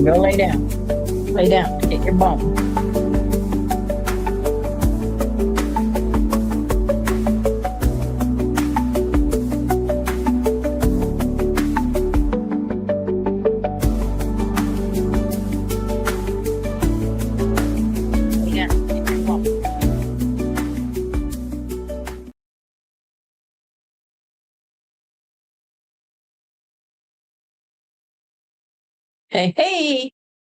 Okay, go lay down. Lay down. Get your bone. Lay down. Get your bone. Hey, hey,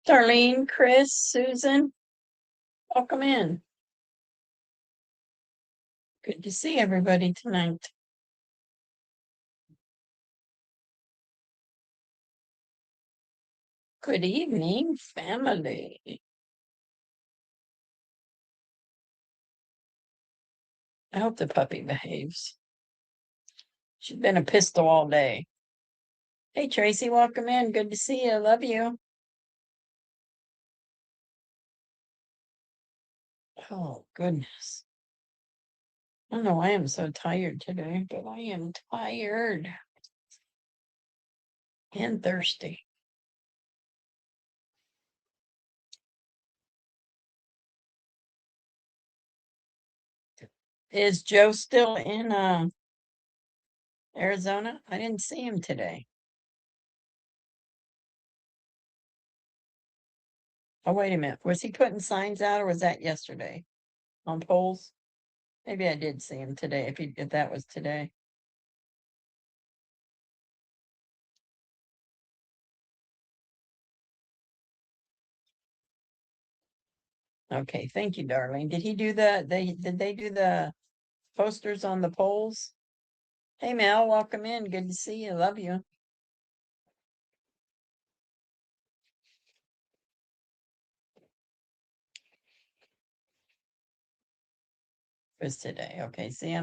Darlene, Chris, Susan, welcome in. Good to see everybody tonight. Good evening, family. I hope the puppy behaves. She's been a pistol all day. Hey, Tracy, welcome in. Good to see you. Love you. Oh, goodness. I don't know why I'm so tired today, but I am tired and thirsty. Is Joe still in Arizona? I didn't see him today. Oh, wait a minute. Was he putting signs out or was that yesterday on poles? Maybe I did see him today if that was today. Okay, thank you, darling. Did he do did they do the posters on the poles? Hey Mel, welcome in. Good to see you. Love you. It was today. Okay, see,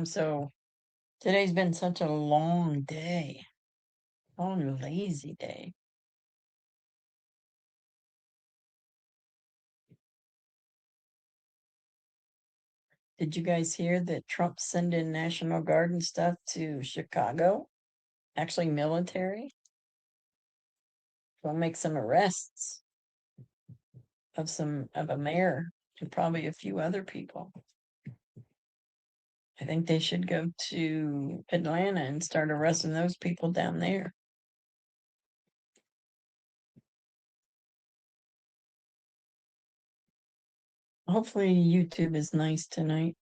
today's been such a long day. Long, lazy day. Did you guys hear that Trump's sending National Guard and stuff to Chicago? Actually, military. We'll make some arrests of a mayor and probably a few other people. I think they should go to Atlanta and start arresting those people down there. Hopefully YouTube is nice tonight.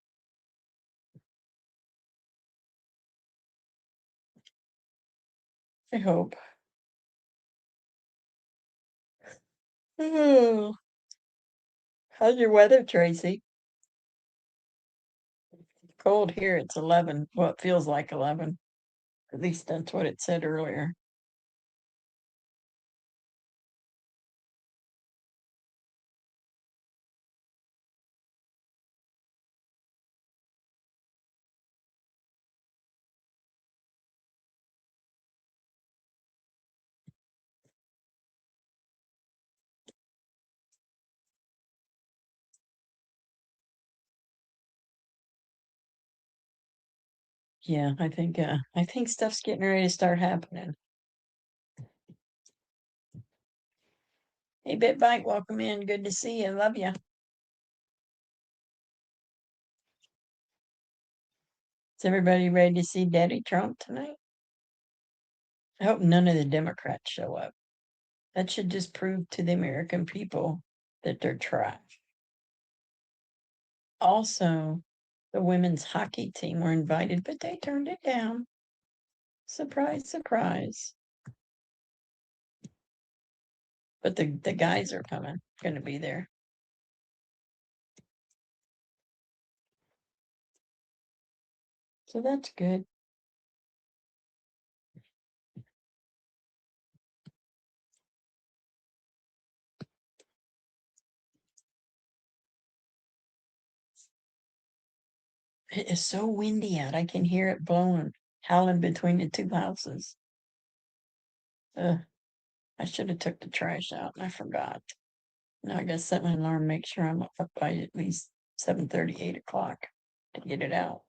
I hope. Oh, how's your weather, Tracy? Cold here. It's 11. Well, it feels like 11. At least that's what it said earlier. Yeah, I think stuff's getting ready to start happening. Hey, Bit Bike, welcome in. Good to see you. Love you. Is everybody ready to see Daddy Trump tonight? I hope none of the Democrats show up. That should just prove to the American people that they're trash. Also, the women's hockey team were invited, but they turned it down. Surprise, surprise. But the guys are going to be there. So that's good. It is so windy out. I can hear it blowing, howling between the two houses. I should have took the trash out and I forgot. Now I gotta set my alarm, make sure I'm up by at least 7:30, 8 o'clock to get it out.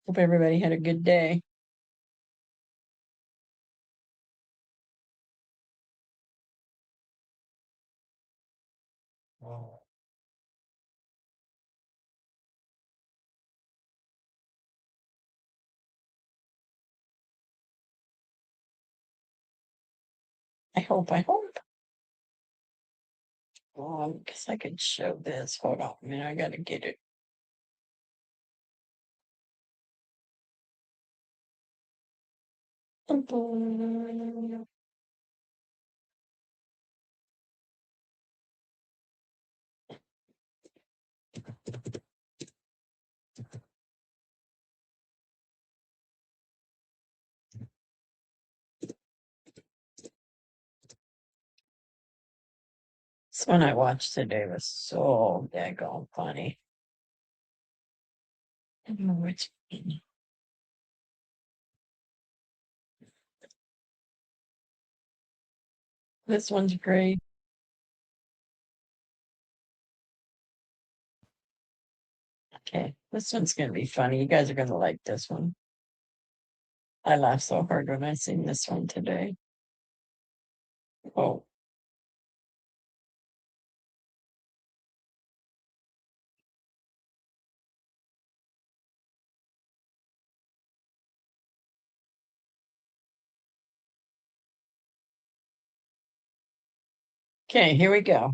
Hope everybody had a good day. I hope. I guess I could show this. Hold on a minute. I gotta get it. This one I watched today was so daggone funny. I don't know which. This one's great. Okay, this one's gonna be funny. You guys are gonna like this one. I laughed so hard when I seen this one today. Oh. Okay, here we go.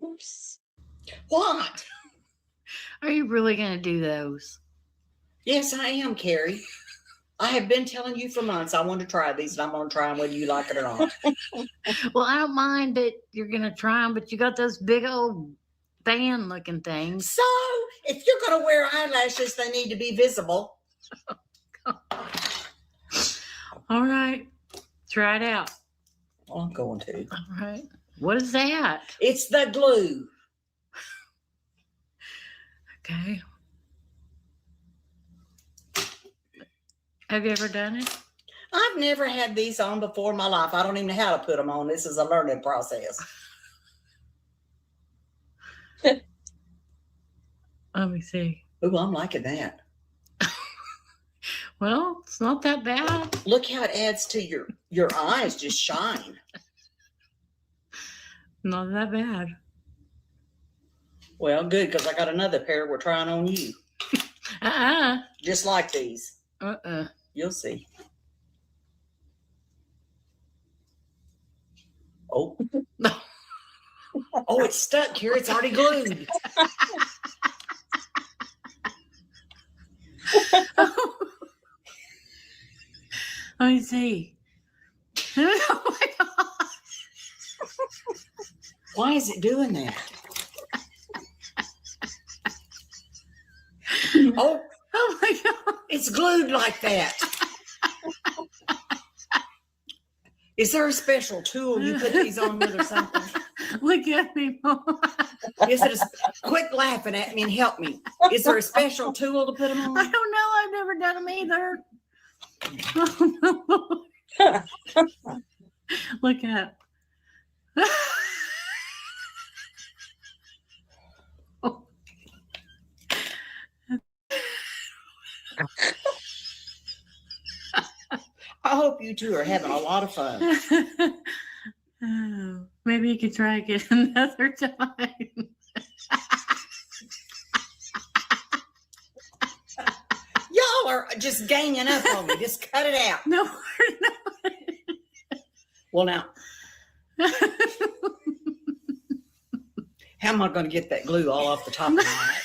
Oops. What? Are you really going to do those? Yes, I am, Carrie. I have been telling you for months I want to try these, and I'm going to try them whether you like it or not. Well, I don't mind that you're going to try them, but you got those big old fan looking things. So, if you're going to wear eyelashes, they need to be visible. All right. Try it out. Well, I'm going to. All right. What is that? It's the glue. Okay. Have you ever done it? I've never had these on before in my life. I don't even know how to put them on. This is a learning process. Let me see. Ooh, I'm liking that. Well, it's not that bad. Look how it adds to your eyes just shine. Not that bad. Well, good, because I got another pair we're trying on you. Just like these. You'll see. Oh. Oh, it's stuck here. It's already glued. Let me see. Oh my God. Why is it doing that? Oh my God. It's glued like that. Is there a special tool you put these on with or something? Look at me, Mom. Is it quit laughing at me and help me? Is there a special tool to put them on? I don't know. I've never done them either. Look at. I hope you two are having a lot of fun. Oh, maybe you could try again another time. Y'all are just ganging up on me. Just cut it out. No, we're not. Well, now, how am I going to get that glue all off the top of my eye?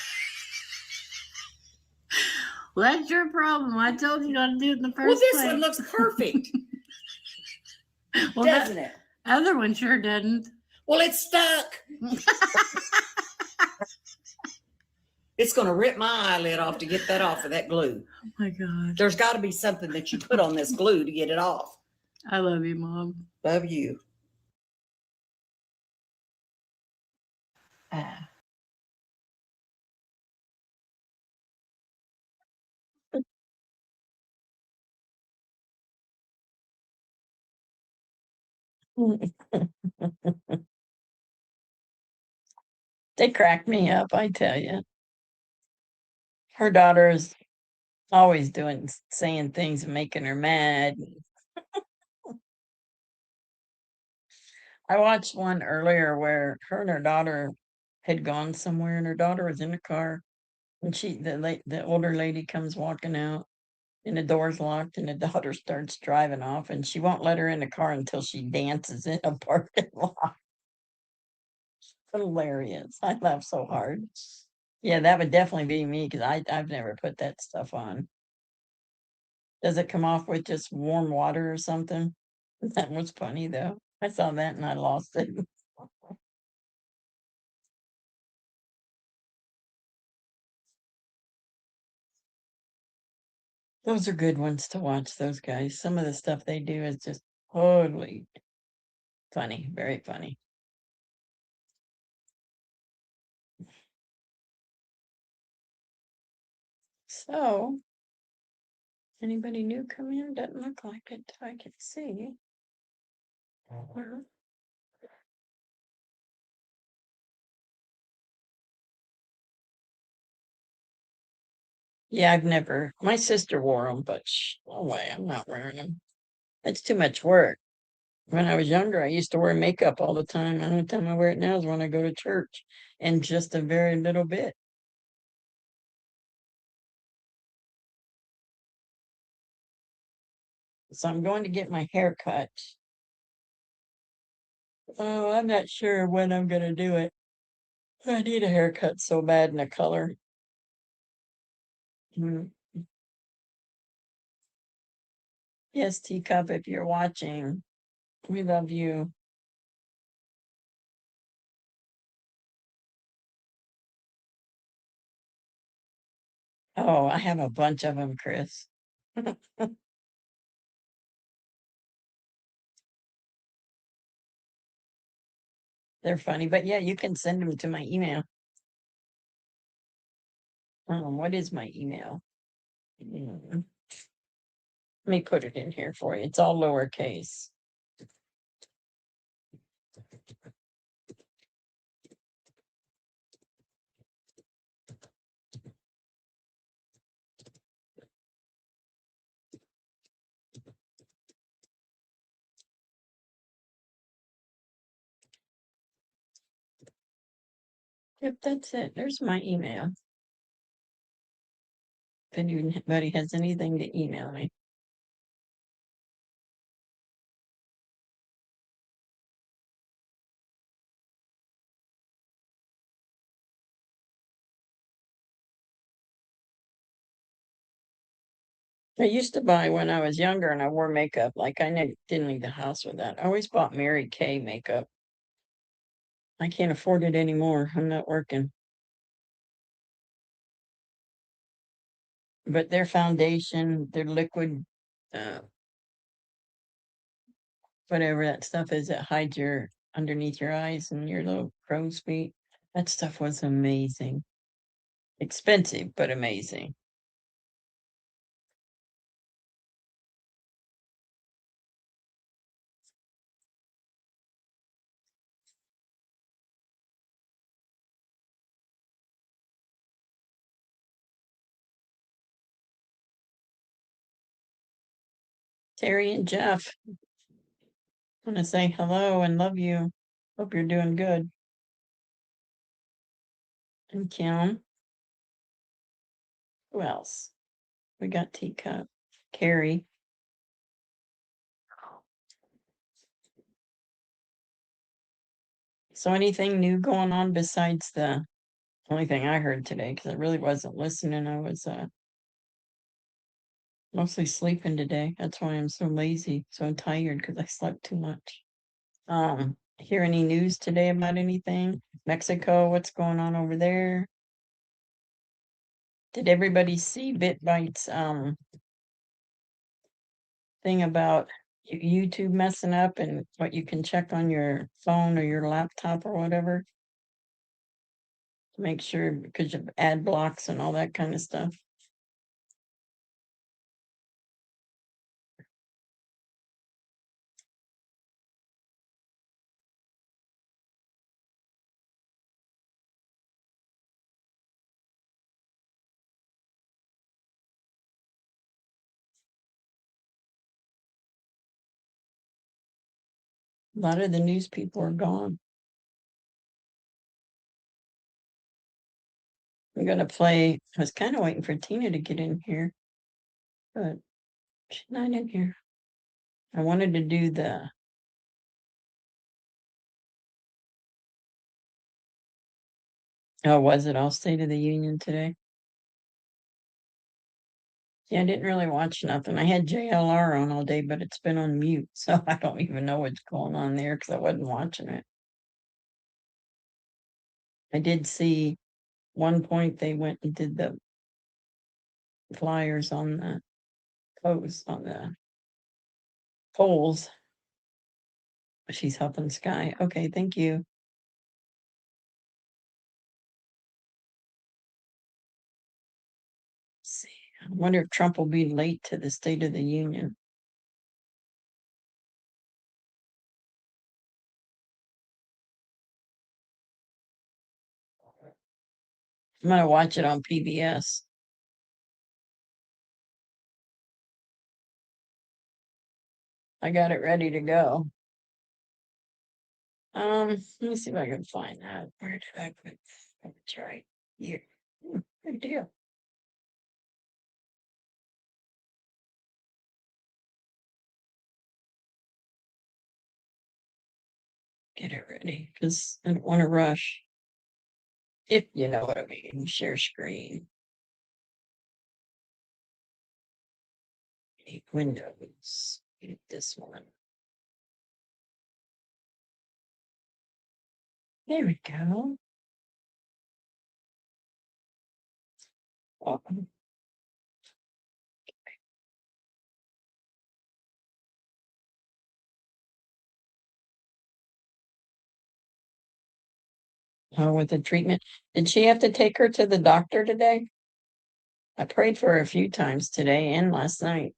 Well, that's your problem. I told you not to do it in the first Well, this place. one looks perfect. Well, doesn't it? Other one sure didn't. Well, it's stuck. It's going to rip my eyelid off to get that off of that glue. Oh, my God. There's got to be something that you put on this glue to get it off. I love you, Mom. Love you. They crack me up, I tell you. Her daughter is always saying things and making her mad. I watched one earlier where her and her daughter had gone somewhere, and her daughter was in the car, and the older lady comes walking out, and the door's locked, and the daughter starts driving off, and she won't let her in the car until she dances in a parking lot. Hilarious! I laugh so hard. Yeah, that would definitely be me because I've never put that stuff on. Does it come off with just warm water or something? That was funny though. I saw that and I lost it. Those are good ones to watch, those guys. Some of the stuff they do is just totally funny, very funny. So, anybody new come in? Doesn't look like it. I can see. Well, yeah, I've never. My sister wore them, but no way, I'm not wearing them. It's too much work. When I was younger, I used to wear makeup all the time. The only time I wear it now is when I go to church, and just a very little bit. So I'm going to get my hair cut. Oh, I'm not sure when I'm going to do it. I need a haircut so bad in a color. Mm. Yes, Teacup, if you're watching, we love you. Oh, I have a bunch of them, Chris. They're funny, but yeah, you can send them to my email. What is my email? Let me put it in here for you. It's all lowercase. Yep, that's it. There's my email. If anybody has anything to email me. I used to buy when I was younger and I wore makeup. Like didn't leave the house with that. I always bought Mary Kay makeup. I can't afford it anymore. I'm not working. But their foundation, their liquid, uh, whatever that stuff is that hides your underneath your eyes and your little crow's feet. That stuff was amazing. Expensive, but amazing. Terry and Jeff, I want to say hello and love you. Hope you're doing good. And Kim. Who else? We got Teacup. Carrie. So anything new going on besides the only thing I heard today? Because I really wasn't listening. I was mostly sleeping today. That's why I'm so lazy, so tired because I slept too much. Hear any news today about anything? Mexico, what's going on over there? Did everybody see BitBite's thing about YouTube messing up and what you can check on your phone or your laptop or whatever to make sure because of ad blocks and all that kind of stuff? A lot of the news people are gone. I'm gonna play. I was kind of waiting for Tina to get in here, but she's not in here. I wanted to do the. Oh, was it all State of the Union today? Yeah, I didn't really watch nothing. I had JLR on all day, but it's been on mute, so I don't even know what's going on there because I wasn't watching it. I did see one point they went and did the flyers on the posts on the poles. She's helping Sky. Okay, thank you. Let's see. I wonder if Trump will be late to the State of the Union. I'm gonna watch it on PBS. I got it ready to go. Let me see if I can find that. Where did I put it? It's right here. Good deal. Get it ready because I don't want to rush. If you know what I mean, share screen. Need Windows. Need this one. There we go. Oh. Oh, with the treatment. Did she have to take her to the doctor today? I prayed for her a few times today and last night.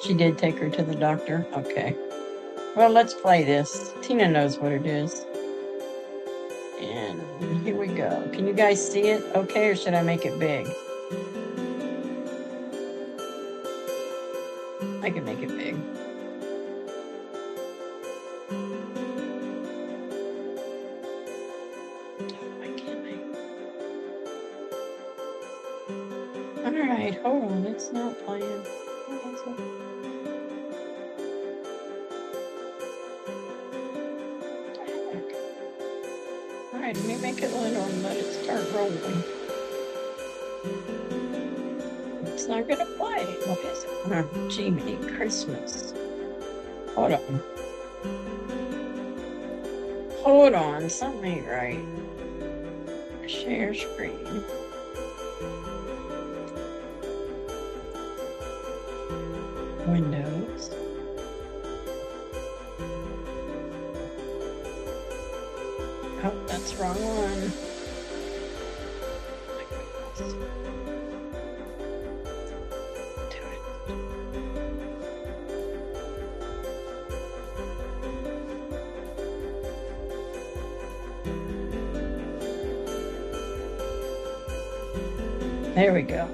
She did take her to the doctor. Okay. Well, let's play this. Tina knows what it is. And here we go. Can you guys see it okay, or should I make it big? I can make it big. I can't make. All right, hold on. It's not playing. What is it? All right, let me make it little and let it start rolling. It's not gonna play. What is it? Oh, Jiminy Christmas. Hold on. Hold on, something ain't right. Share screen. Windows. Oh, that's wrong one. There we go.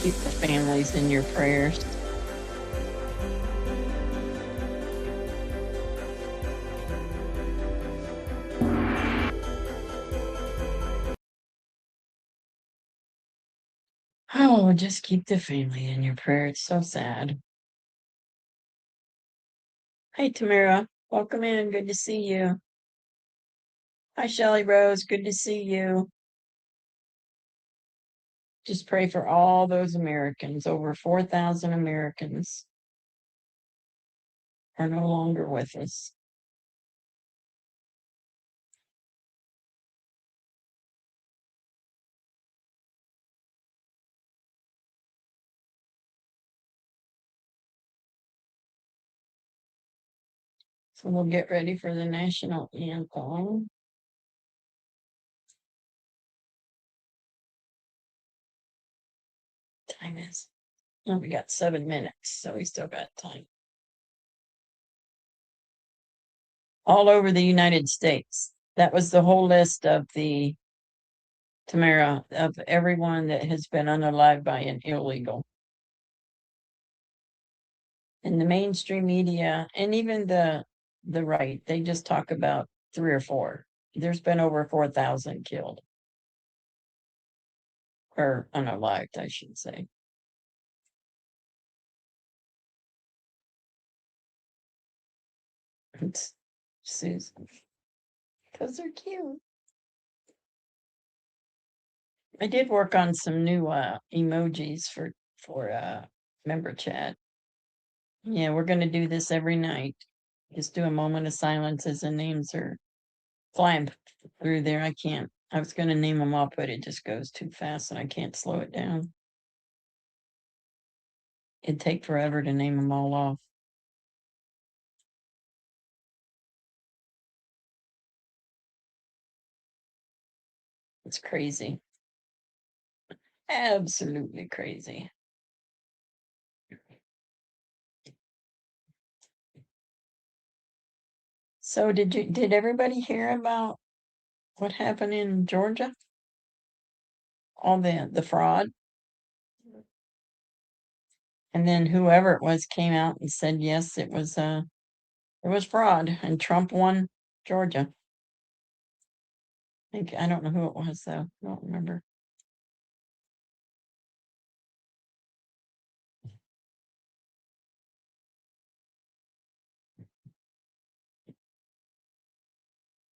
keep the families in your prayers. Oh, just keep the family in your prayer. It's so sad. Hey, Tamara, welcome in. Good to see you. Hi, Shelly Rose. Good to see you. Just pray for all those Americans. Over 4,000 Americans are no longer with us. So we'll get ready for the national anthem. Time is, oh, we got 7 minutes, so we still got time. All over the United States. That was the whole list of the Tamara, of everyone that has been unalived by an illegal. And the mainstream media and even the right, they just talk about 3 or 4. There's been over 4,000 killed. Or unalived, I should say. It's Susan. Because they're cute. I did work on some new emojis for member chat. Yeah, we're gonna do this every night. Just do a moment of silence as the names are flying through there. I was gonna name them all, but it just goes too fast and I can't slow it down. It'd take forever to name them all off. It's crazy. Absolutely crazy. So did everybody hear about what happened in Georgia? All the fraud? And then whoever it was came out and said yes, it was fraud and Trump won Georgia. I don't know who it was though. I don't remember.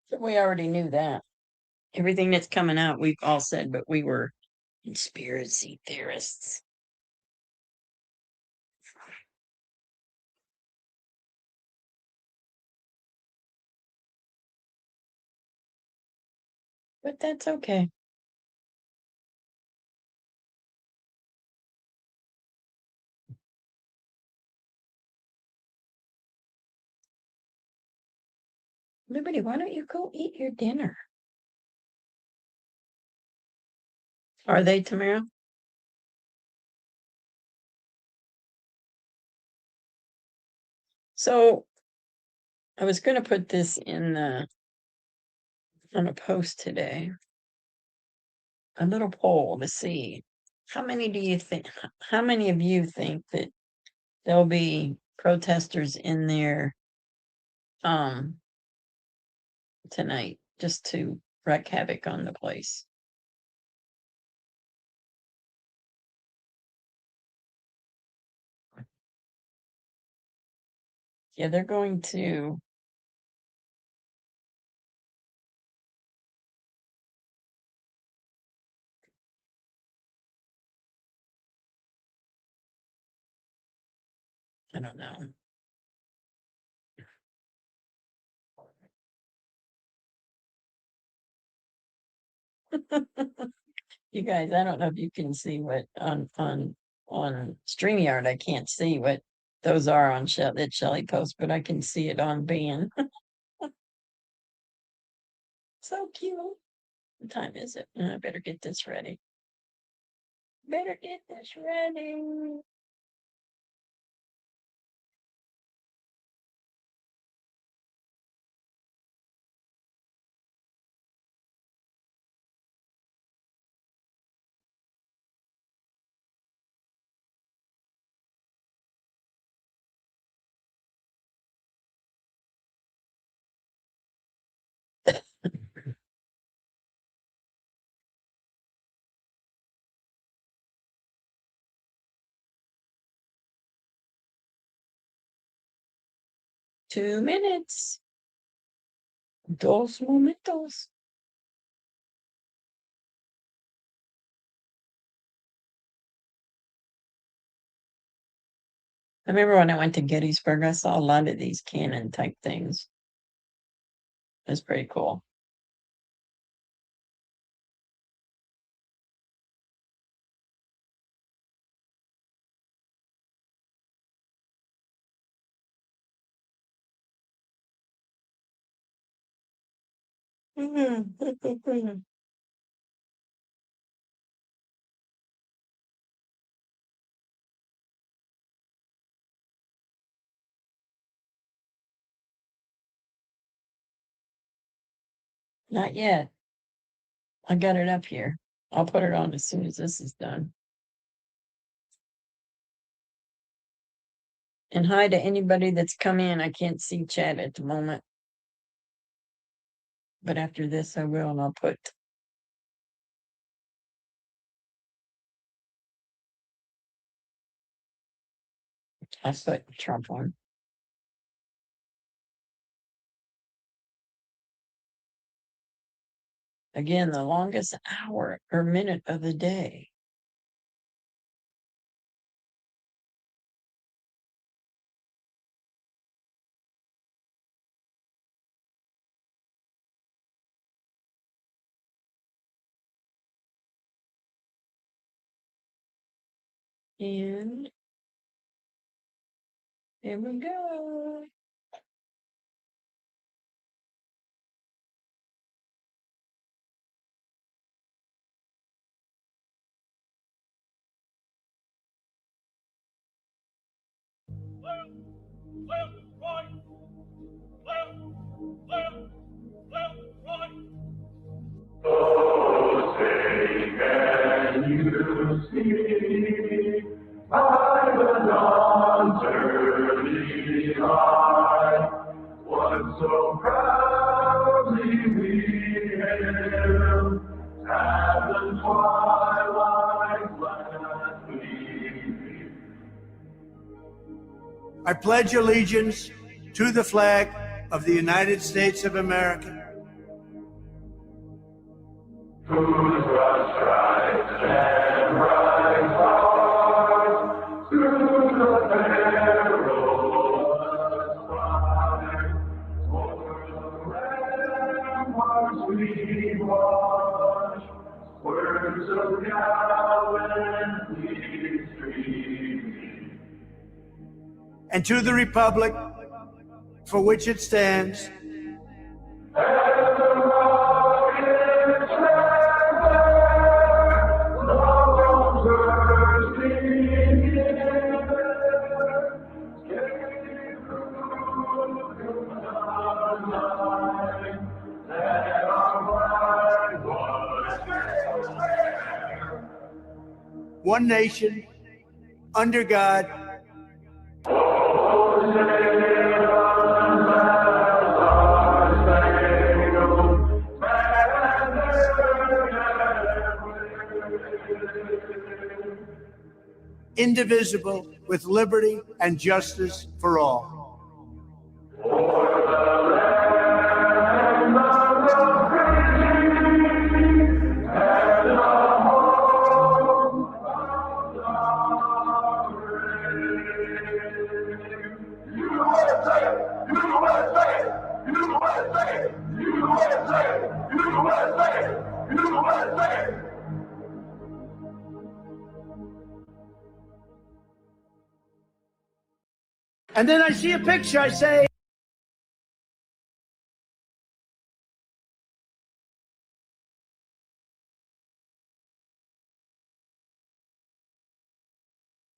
But we already knew that. Everything that's coming out, we've all said, but we were conspiracy theorists. But that's okay. Liberty, why don't you go eat your dinner? Are they, Tamara? So I was going to put this in on a post today. A little poll to see how many of you think that there'll be protesters in there tonight just to wreak havoc on the place? Yeah, they're going to. I don't know. You guys, I don't know if you can see what on StreamYard. I can't see what those are on that Shelly post, but I can see it on Van. So cute. What time is it? I better get this ready. Better get this ready. 2 minutes. Dos momentos. I remember when I went to Gettysburg, I saw a lot of these cannon type things. That's pretty cool. Not yet. I got it up here. I'll put it on as soon as this is done. And hi to anybody that's come in. I can't see chat at the moment. But after this, I will, and I'll put. I put Trump on. Again, the longest hour or minute of the day. And here we go. Oh, say can you see by the dawn's early light what so proudly we hailed at the twilight's last gleaming? I pledge allegiance to the flag of the United States of America, whose broad stripes and bright stars through the perilous fight o'er the ramparts we watch, words of gallantry streaming. and to the republic for which it stands, one nation, under God, indivisible, with liberty and justice for all. And then I see a picture, I say,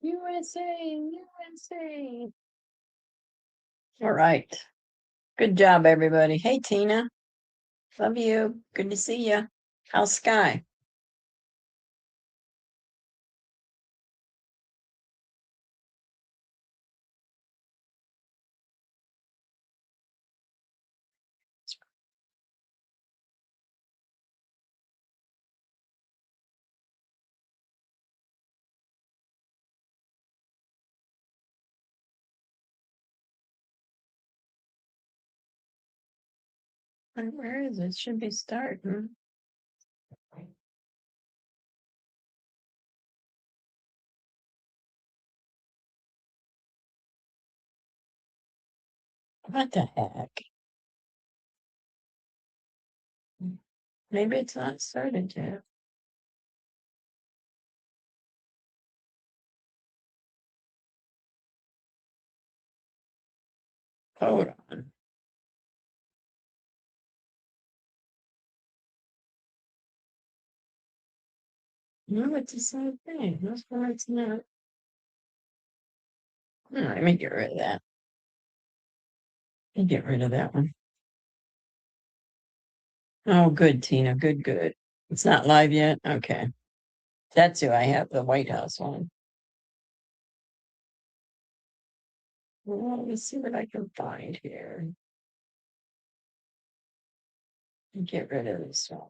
USA, USA. All right. Good job, everybody. Hey, Tina. Love you. Good to see you. How's Sky? Where is it? Should be starting. What the heck? Maybe it's not started yet. Hold on. No, it's the same thing. That's why it's not. Let me get rid of that. Let me get rid of that one. Oh, good, Tina. Good, good. It's not live yet? Okay. That's who I have, the White House one. Well, let me see what I can find here. Get rid of this one.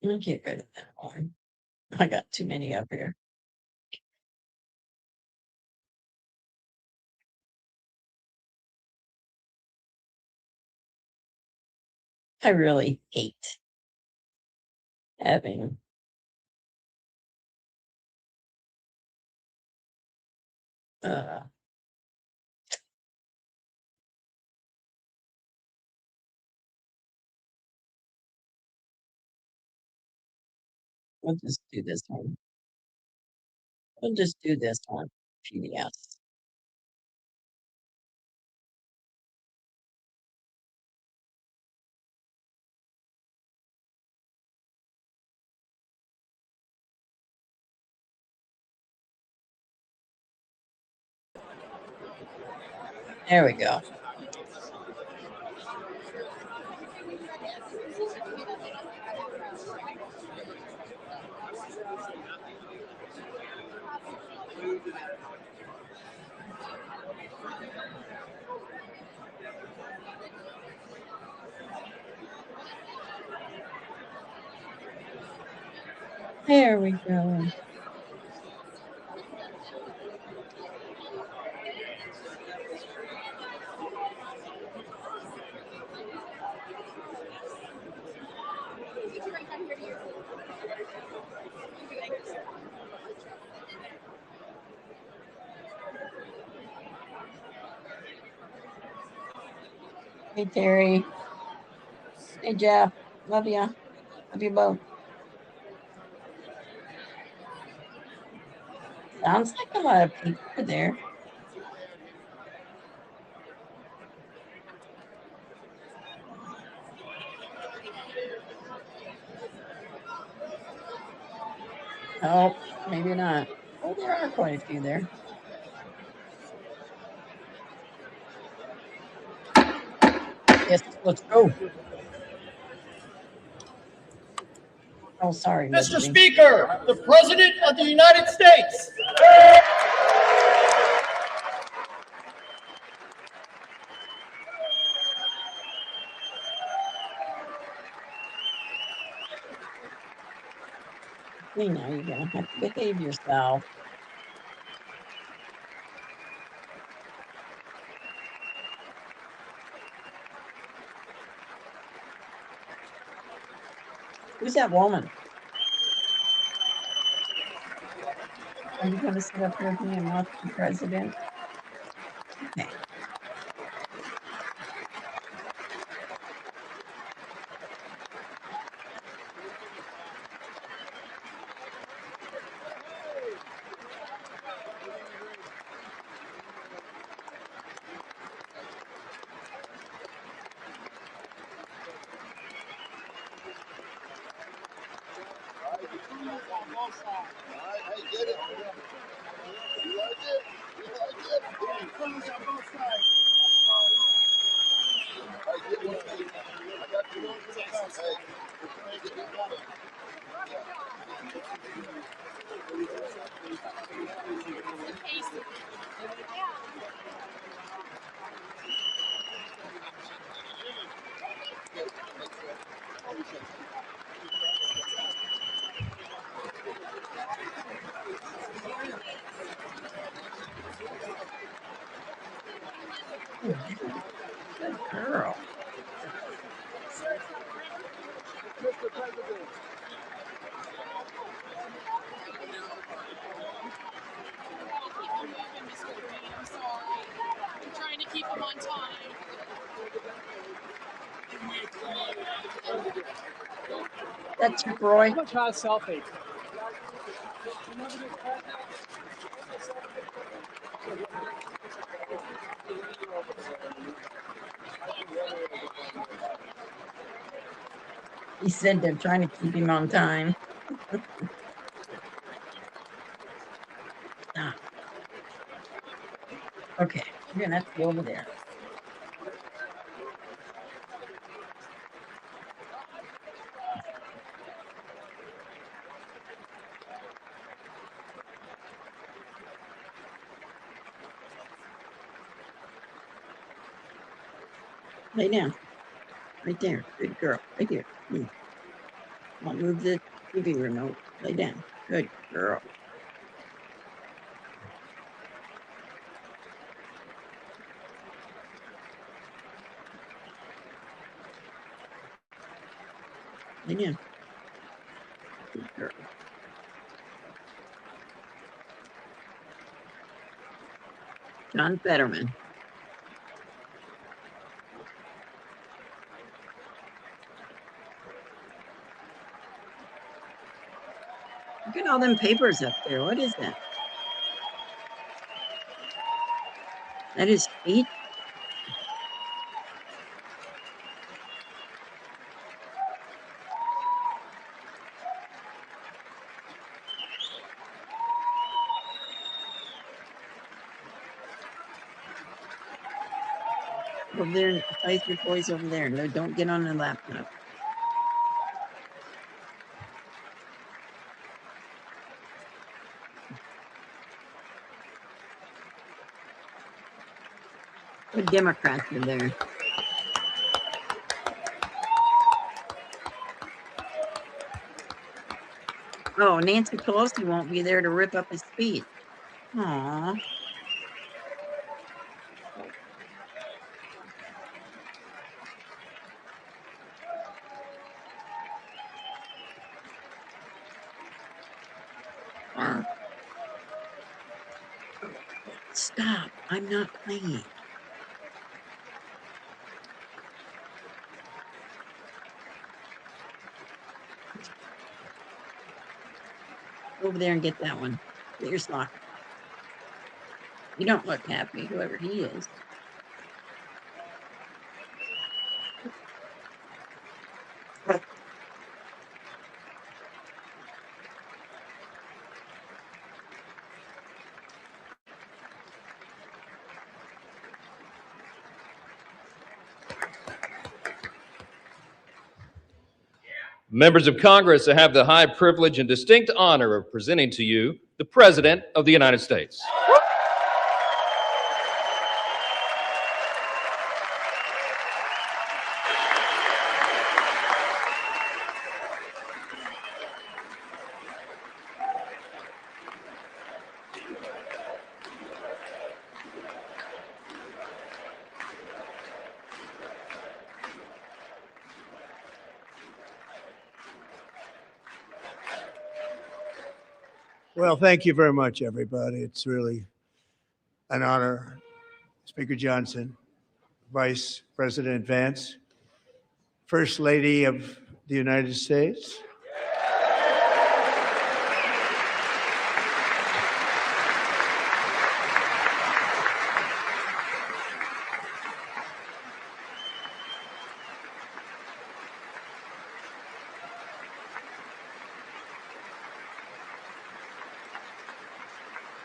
Let me get rid of that one. I got too many up here. I really hate having uh we'll just do this one. We'll just do this one. PDFs. There we go. There we go. Hey, Terry. Hey, Jeff. Love ya. Love you both. Sounds like a lot of people are there. Oh, maybe not. Oh, there are quite a few there. Yes, let's go. Oh, sorry, Mr. Liberty. Speaker, the President of the United States. Hey, now you're gonna have to behave yourself. Who's that woman? Are you gonna sit up here with me and watch the president? Okay. Good girl. That's your Roy. I'm gonna try a selfie. He said they're trying to keep him on time. Stop. Okay, you're gonna have to go over there. Lay down. Right there. Good girl. Right here. I'll move the TV remote. Lay down. Good girl. Lay down. Good girl. John Fetterman. Look at all them papers up there. What is that? That is feet. Over there and play with your boys over there. No, don't get on the laptop. Good Democrats are there. Oh, Nancy Pelosi won't be there to rip up his feet. Aw. Stop. I'm not playing. Go over there and get that one. Get your sock. You don't look happy, whoever he is. Members of Congress, I have the high privilege and distinct honor of presenting to you the President of the United States. Well, thank you very much, everybody. It's really an honor. Speaker Johnson, Vice President Vance, First Lady of the United States.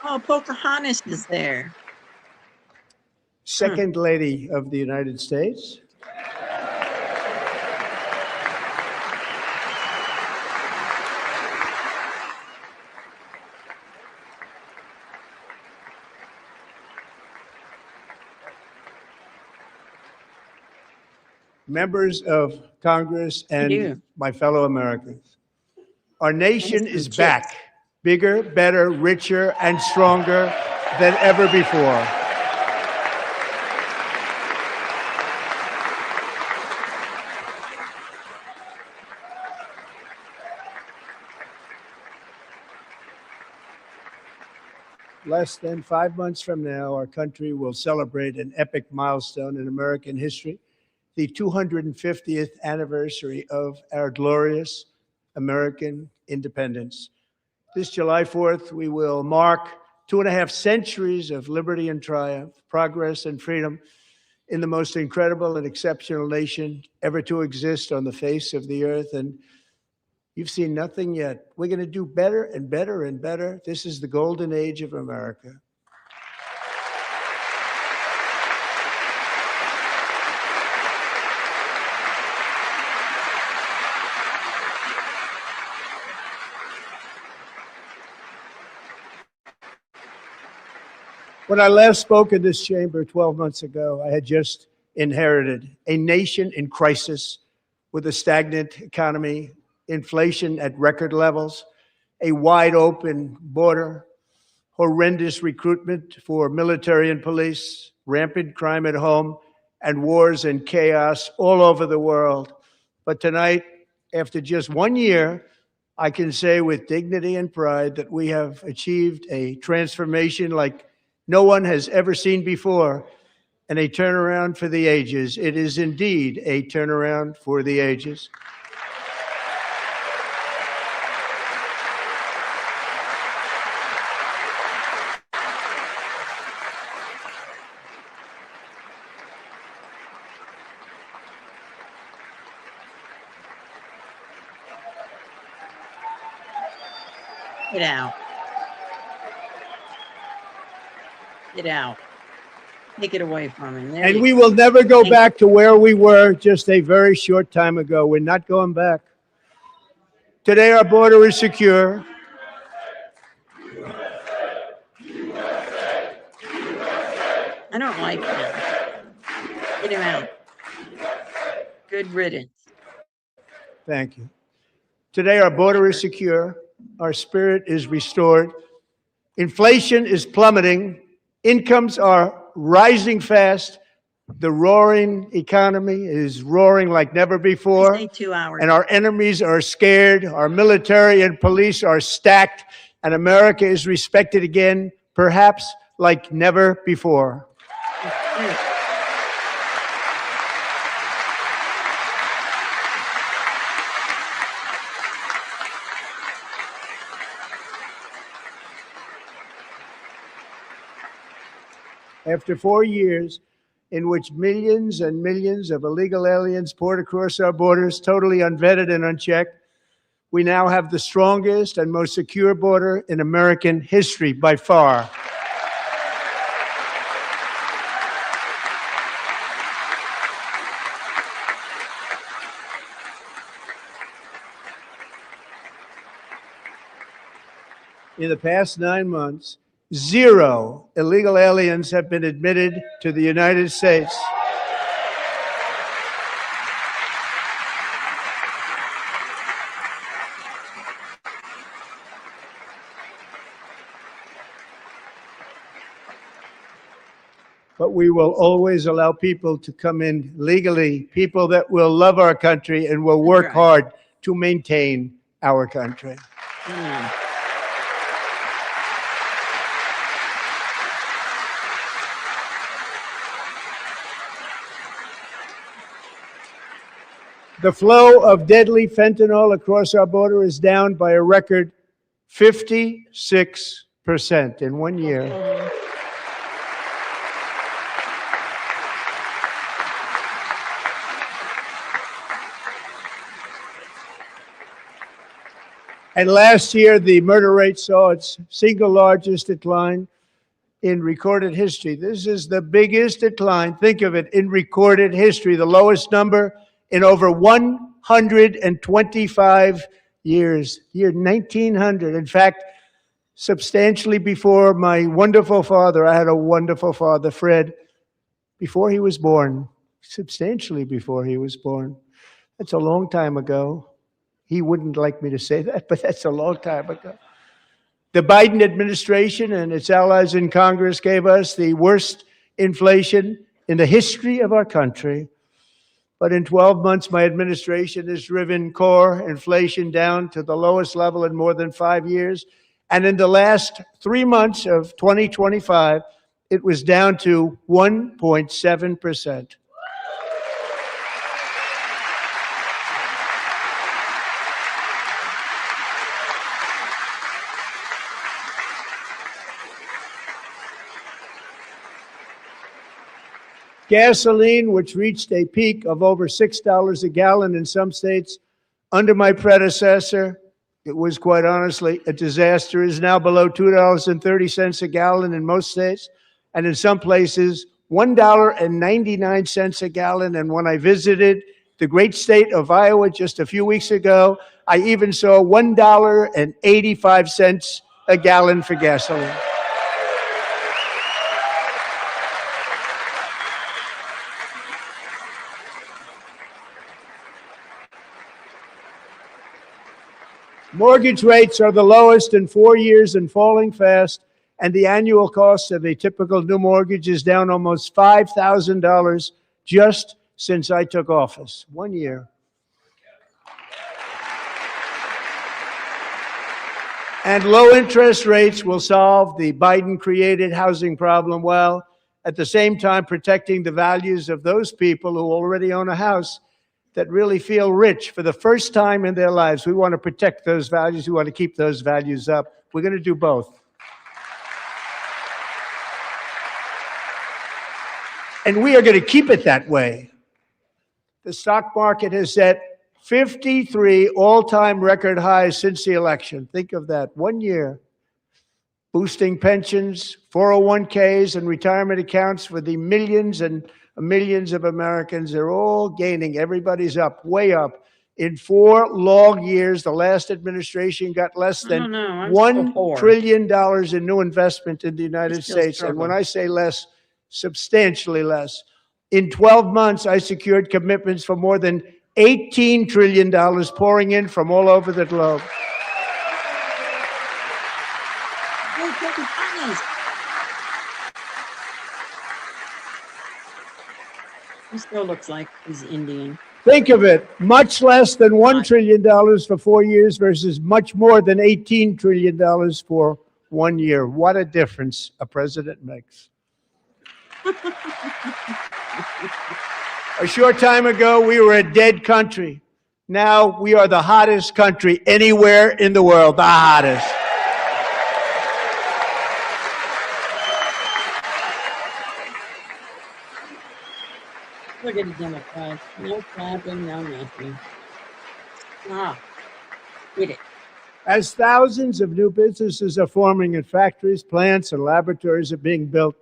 Oh, Pocahontas is there. Second Lady of the United States. Members of Congress and do. my fellow Americans. Our nation Thanks for is the chips. back, bigger, better, richer, and stronger than ever before. Less than 5 months from now, our country will celebrate an epic milestone in American history, the 250th anniversary of our glorious American independence. This July 4th, we will mark 2.5 centuries of liberty and triumph, progress and freedom in the most incredible and exceptional nation ever to exist on the face of the earth. And you've seen nothing yet. We're going to do better and better and better. This is the golden age of America. When I last spoke in this chamber 12 months ago, I had just inherited a nation in crisis with a stagnant economy, inflation at record levels, a wide open border, horrendous recruitment for military and police, rampant crime at home, and wars and chaos all over the world. But tonight, after just 1 year, I can say with dignity and pride that we have achieved a transformation like no one has ever seen before, and a turnaround for the ages. It is indeed a turnaround for the ages. Get out. Get out. Take it away from him. There And you we go. will never go back to where we were just a very short time ago. We're not going back. Today, our border is secure. I don't like him. Get him out. Good riddance. Thank you. Today, our border is secure. Our spirit is restored. Inflation is plummeting. Incomes are rising fast. The roaring economy is roaring like never before. Stay 2 hours. And our enemies are scared. Our military and police are stacked. And America is respected again, perhaps like never before. After 4 years in which millions and millions of illegal aliens poured across our borders, totally unvetted and unchecked, we now have the strongest and most secure border in American history by far. In the past 9 months, 0 illegal aliens have been admitted to the United States. But we will always allow people to come in legally, people that will love our country and will work right. hard to maintain our country. Amen. The flow of deadly fentanyl across our border is down by a record 56% in 1 year. And last year, the murder rate saw its single largest decline in recorded history. This is the biggest decline, think of it, in recorded history, the lowest number in over 125 years, year 1900. In fact, substantially before my wonderful father, I had a wonderful father, Fred, before he was born, substantially before he was born. That's a long time ago. He wouldn't like me to say that, but that's a long time ago. The Biden administration and its allies in Congress gave us the worst inflation in the history of our country. But in 12 months, my administration has driven core inflation down to the lowest level in more than 5 years. And in the last 3 months of 2025, it was down to 1.7%. Gasoline, which reached a peak of over $6 a gallon in some states under my predecessor, it was quite honestly a disaster, is now below $2.30 a gallon in most states, and in some places, $1.99 a gallon. And when I visited the great state of Iowa just a few weeks ago, I even saw $1.85 a gallon for gasoline. Mortgage rates are the lowest in 4 years and falling fast, and the annual cost of a typical new mortgage is down almost $5,000 just since I took office. 1 year. And low interest rates will solve the Biden-created housing problem while at the same time protecting the values of those people who already own a house that really feel rich for the first time in their lives. We want to protect those values. We want to keep those values up. We're going to do both. And we are going to keep it that way. The stock market has set 53 all-time record highs since the election. Think of that, 1 year. Boosting pensions, 401ks, and retirement accounts for the millions and millions of Americans. They're all gaining. Everybody's up, way up. In 4 long years, the last administration got less than $1 trillion in new investment in the United States. And when I say less, substantially less. In 12 months, I secured commitments for more than $18 trillion pouring in from all over the globe. He still looks like he's Indian. Think of it, much less than $1 trillion for 4 years versus much more than $18 trillion for 1 year. What a difference a president makes. A short time ago, we were a dead country. Now we are the hottest country anywhere in the world, the hottest. Look at the Democrats. No clapping, no nothing. Ah, get it. As thousands of new businesses are forming in factories, plants, and laboratories are being built,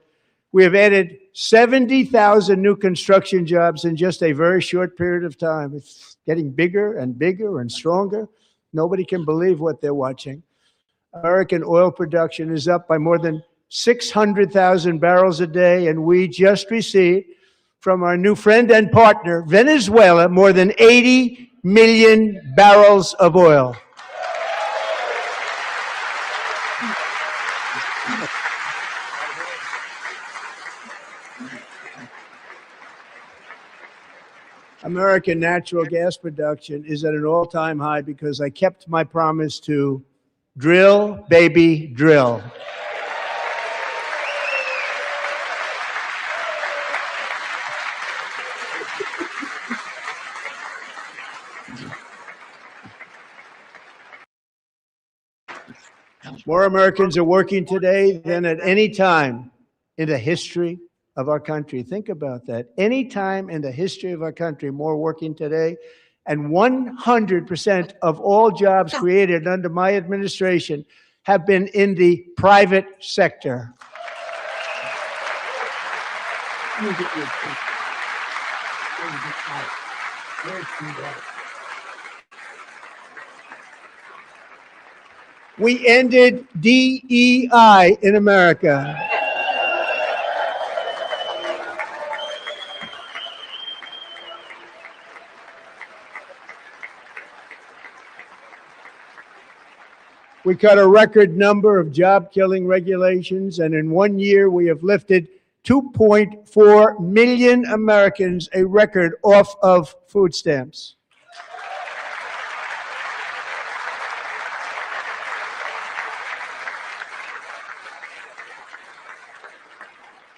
we have added 70,000 new construction jobs in just a very short period of time. It's getting bigger and bigger and stronger. Nobody can believe what they're watching. American oil production is up by more than 600,000 barrels a day, and we just received from our new friend and partner, Venezuela, more than 80 million barrels of oil. American natural gas production is at an all-time high because I kept my promise to drill, baby, drill. More Americans are working today than at any time in the history of our country. Think about that. Any time in the history of our country, more working today. And 100% of all jobs created under my administration have been in the private sector. Let me get you a drink. Where's the water? We ended DEI in America. We cut a record number of job-killing regulations, and in 1 year, we have lifted 2.4 million Americans, a record, off of food stamps.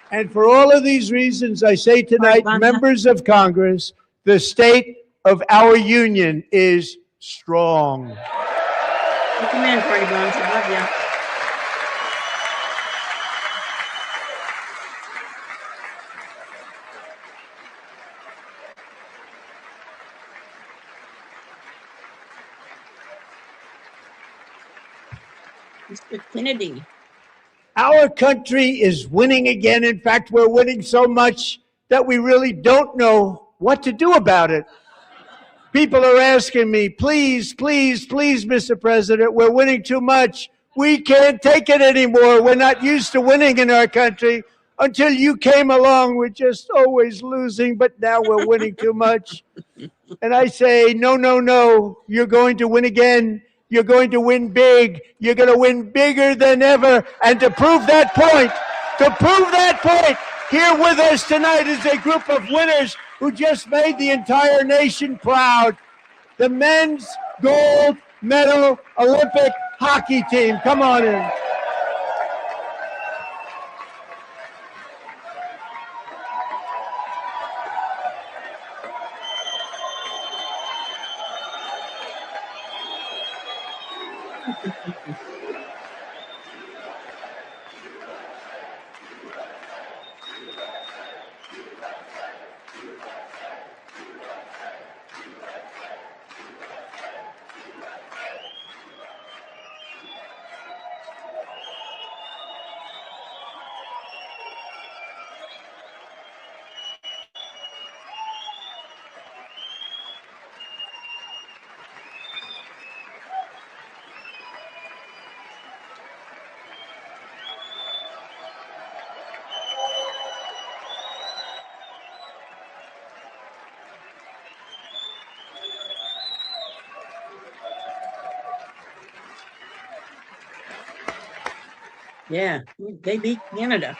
And for all of these reasons, I say tonight, members of Congress, the state of our union is strong. Come in, Party Buns. I love you. Mr. Kennedy. Our country is winning again. In fact, we're winning so much that we really don't know what to do about it. People are asking me, please, please, please, Mr. President, we're winning too much. We can't take it anymore. We're not used to winning in our country. Until you came along, we're just always losing, but now we're winning too much. And I say, no, no, no, you're going to win again. You're going to win big. You're going to win bigger than ever. And to prove that point, here with us tonight is a group of winners who just made the entire nation proud. The men's gold medal Olympic hockey team. Come on in. Yeah, they beat Canada.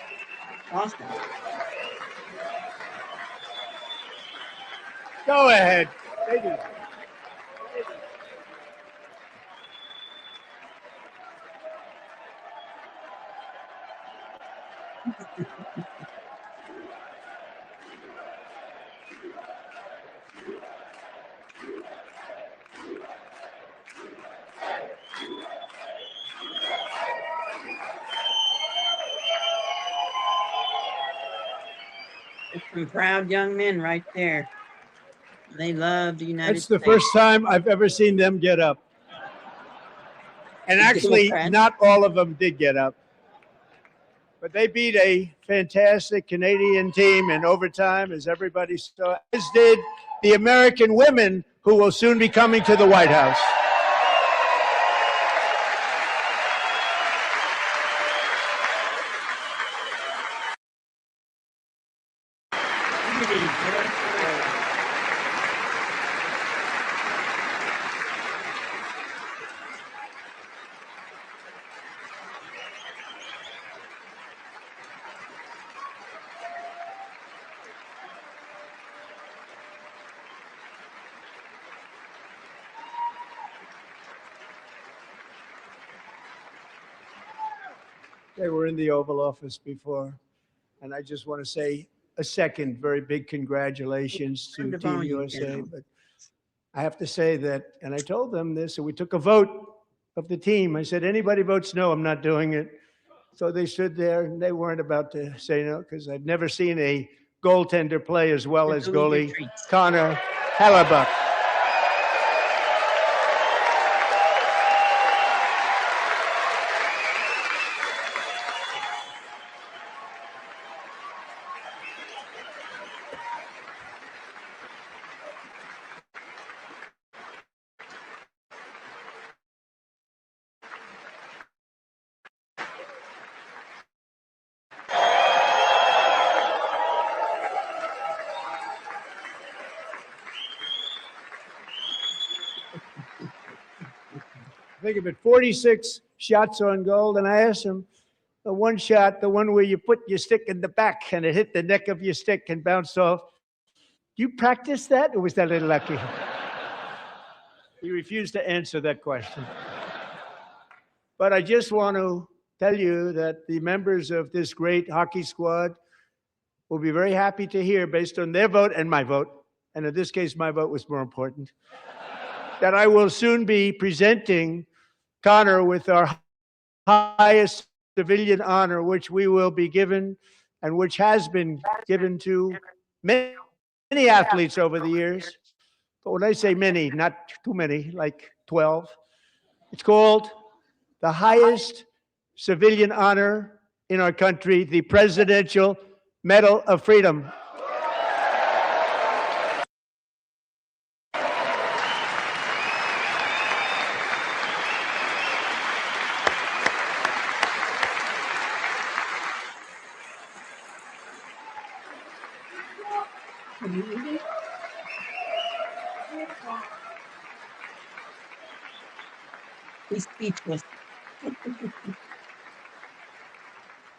Awesome. Go ahead. Some proud young men right there. They love the United That's the States. first time I've ever seen them get up. And actually, Democrats. not all of them did get up. But they beat a fantastic Canadian team in overtime, as everybody saw, as did the American women who will soon be coming to the White House. They were in the Oval Office before. And I just want to say a second very big congratulations to Turn the Team volume USA. down. But I have to say that, and I told them this, and we took a vote of the team. I said, anybody votes no, I'm not doing it. So they stood there and they weren't about to say no, because I've never seen a goaltender play as well as Believe your goalie treats. Connor Hellebuck. Think of it, 46 shots on goal. And I asked him, the one shot, the one where you put your stick in the back and it hit the neck of your stick and bounced off. Do you practice that, or was that a little lucky? He refused to answer that question. But I just want to tell you that the members of this great hockey squad will be very happy to hear, based on their vote and my vote, and in this case, my vote was more important, that I will soon be presenting Connor with our highest civilian honor, which we will be given and which has been given to many athletes over the years. But when I say many, not too many, like 12. It's called the highest civilian honor in our country, the Presidential Medal of Freedom. He's speechless.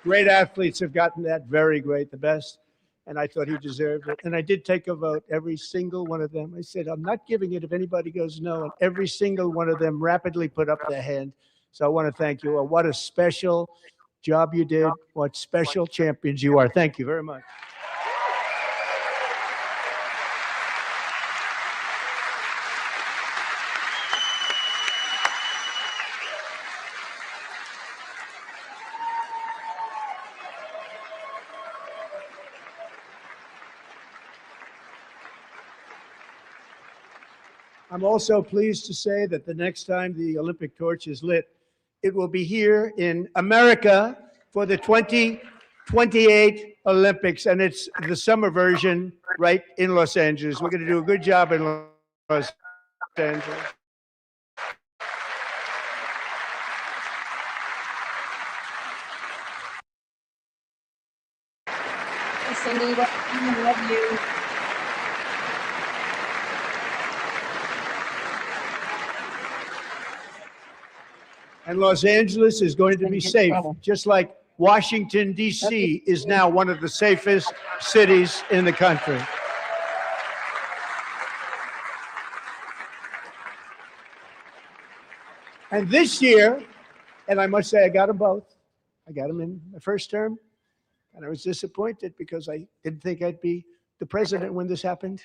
Great athletes have gotten that, very great, the best. And I thought he deserved it. And I did take a vote, every single one of them. I said, I'm not giving it if anybody goes no. And every single one of them rapidly put up their hand. So I want to thank you. What a special job you did. What special champions you are. Thank you very much. I'm also pleased to say that the next time the Olympic torch is lit, it will be here in America for the 2028 Olympics, and it's the summer version right in Los Angeles. We're going to do a good job in Los Angeles. Cindy, I love you. And Los Angeles is going to be Gonna get safe, trouble. just like Washington, D.C. is now one of the safest cities in the country. And this year, and I must say I got them both. I got them in the first term, and I was disappointed because I didn't think I'd be the president when this happened.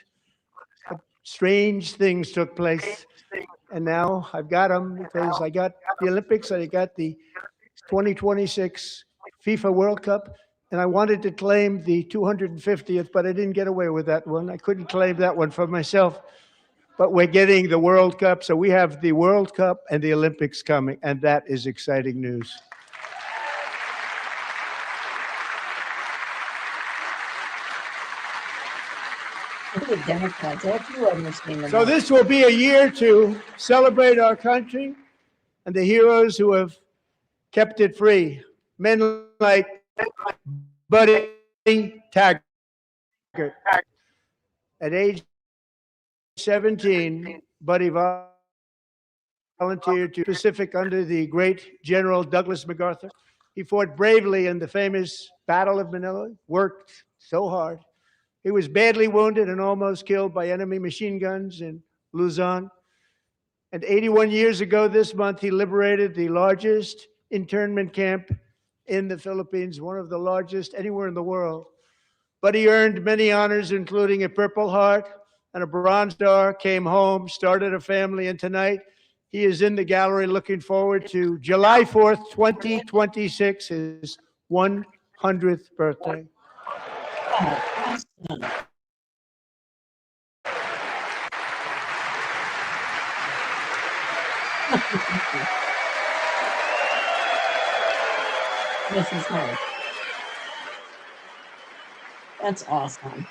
But strange things took place. And now I've got them because I got the Olympics, I got the 2026 FIFA World Cup, and I wanted to claim the 250th, but I didn't get away with that one. I couldn't claim that one for myself. But we're getting the World Cup, so we have the World Cup and the Olympics coming, and that is exciting news. The Democrats, all two of them are saying So this will be a year to celebrate our country and the heroes who have kept it free. Men like Buddy Taggart. At age 17, Buddy volunteered to the Pacific under the great General Douglas MacArthur. He fought bravely in the famous Battle of Manila, worked so hard. He was badly wounded and almost killed by enemy machine guns in Luzon. And 81 years ago this month, he liberated the largest internment camp in the Philippines, one of the largest anywhere in the world. But he earned many honors, including a Purple Heart and a Bronze Star, came home, started a family, and tonight he is in the gallery looking forward to July 4th, 2026, his 100th birthday. This is nice. That's awesome.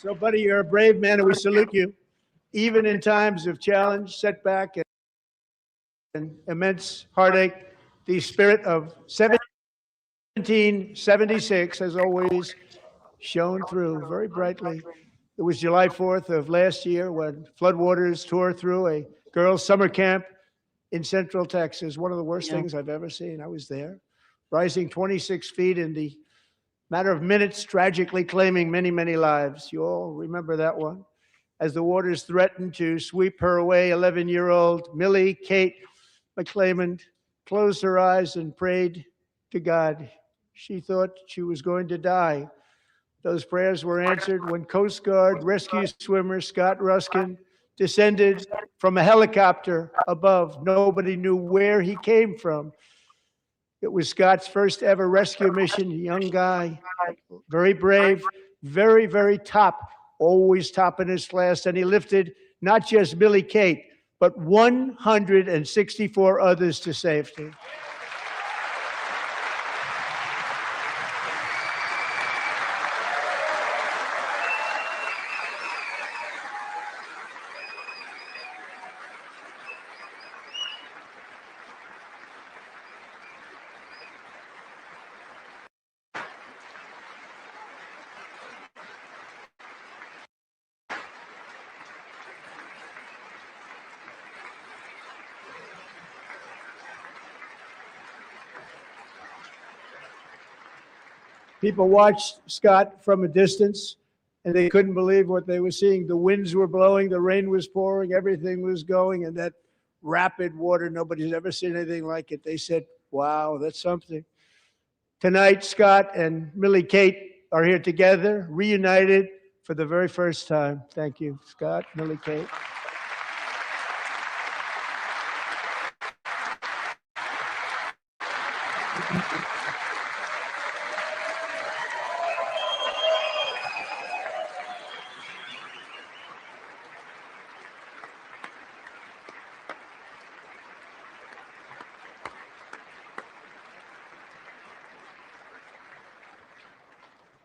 So, buddy, you're a brave man, and we salute you. Even in times of challenge, setback, and immense heartache, the spirit of 1776 has always shone through very brightly. It was July 4th of last year when floodwaters tore through a girls' summer camp in Central Texas, one of the worst things I've ever seen. I was there, rising 26 feet in the matter of minutes, tragically claiming many, many lives. You all remember that one. As the waters threatened to sweep her away, 11-year-old Millie Kate McClelland closed her eyes and prayed to God. She thought she was going to die. Those prayers were answered when Coast Guard rescue swimmer Scott Ruskin descended from a helicopter above. Nobody knew where he came from. It was Scott's first ever rescue mission. A young guy, very brave, very, very top, always top in his class. And he lifted not just Billy Kate, but 164 others to safety. People watched Scott from a distance, and they couldn't believe what they were seeing. The winds were blowing, the rain was pouring, everything was going, and that rapid water, nobody's ever seen anything like it. They said, wow, that's something. Tonight, Scott and Millie Kate are here together, reunited for the very first time. Thank you, Scott, Millie Kate.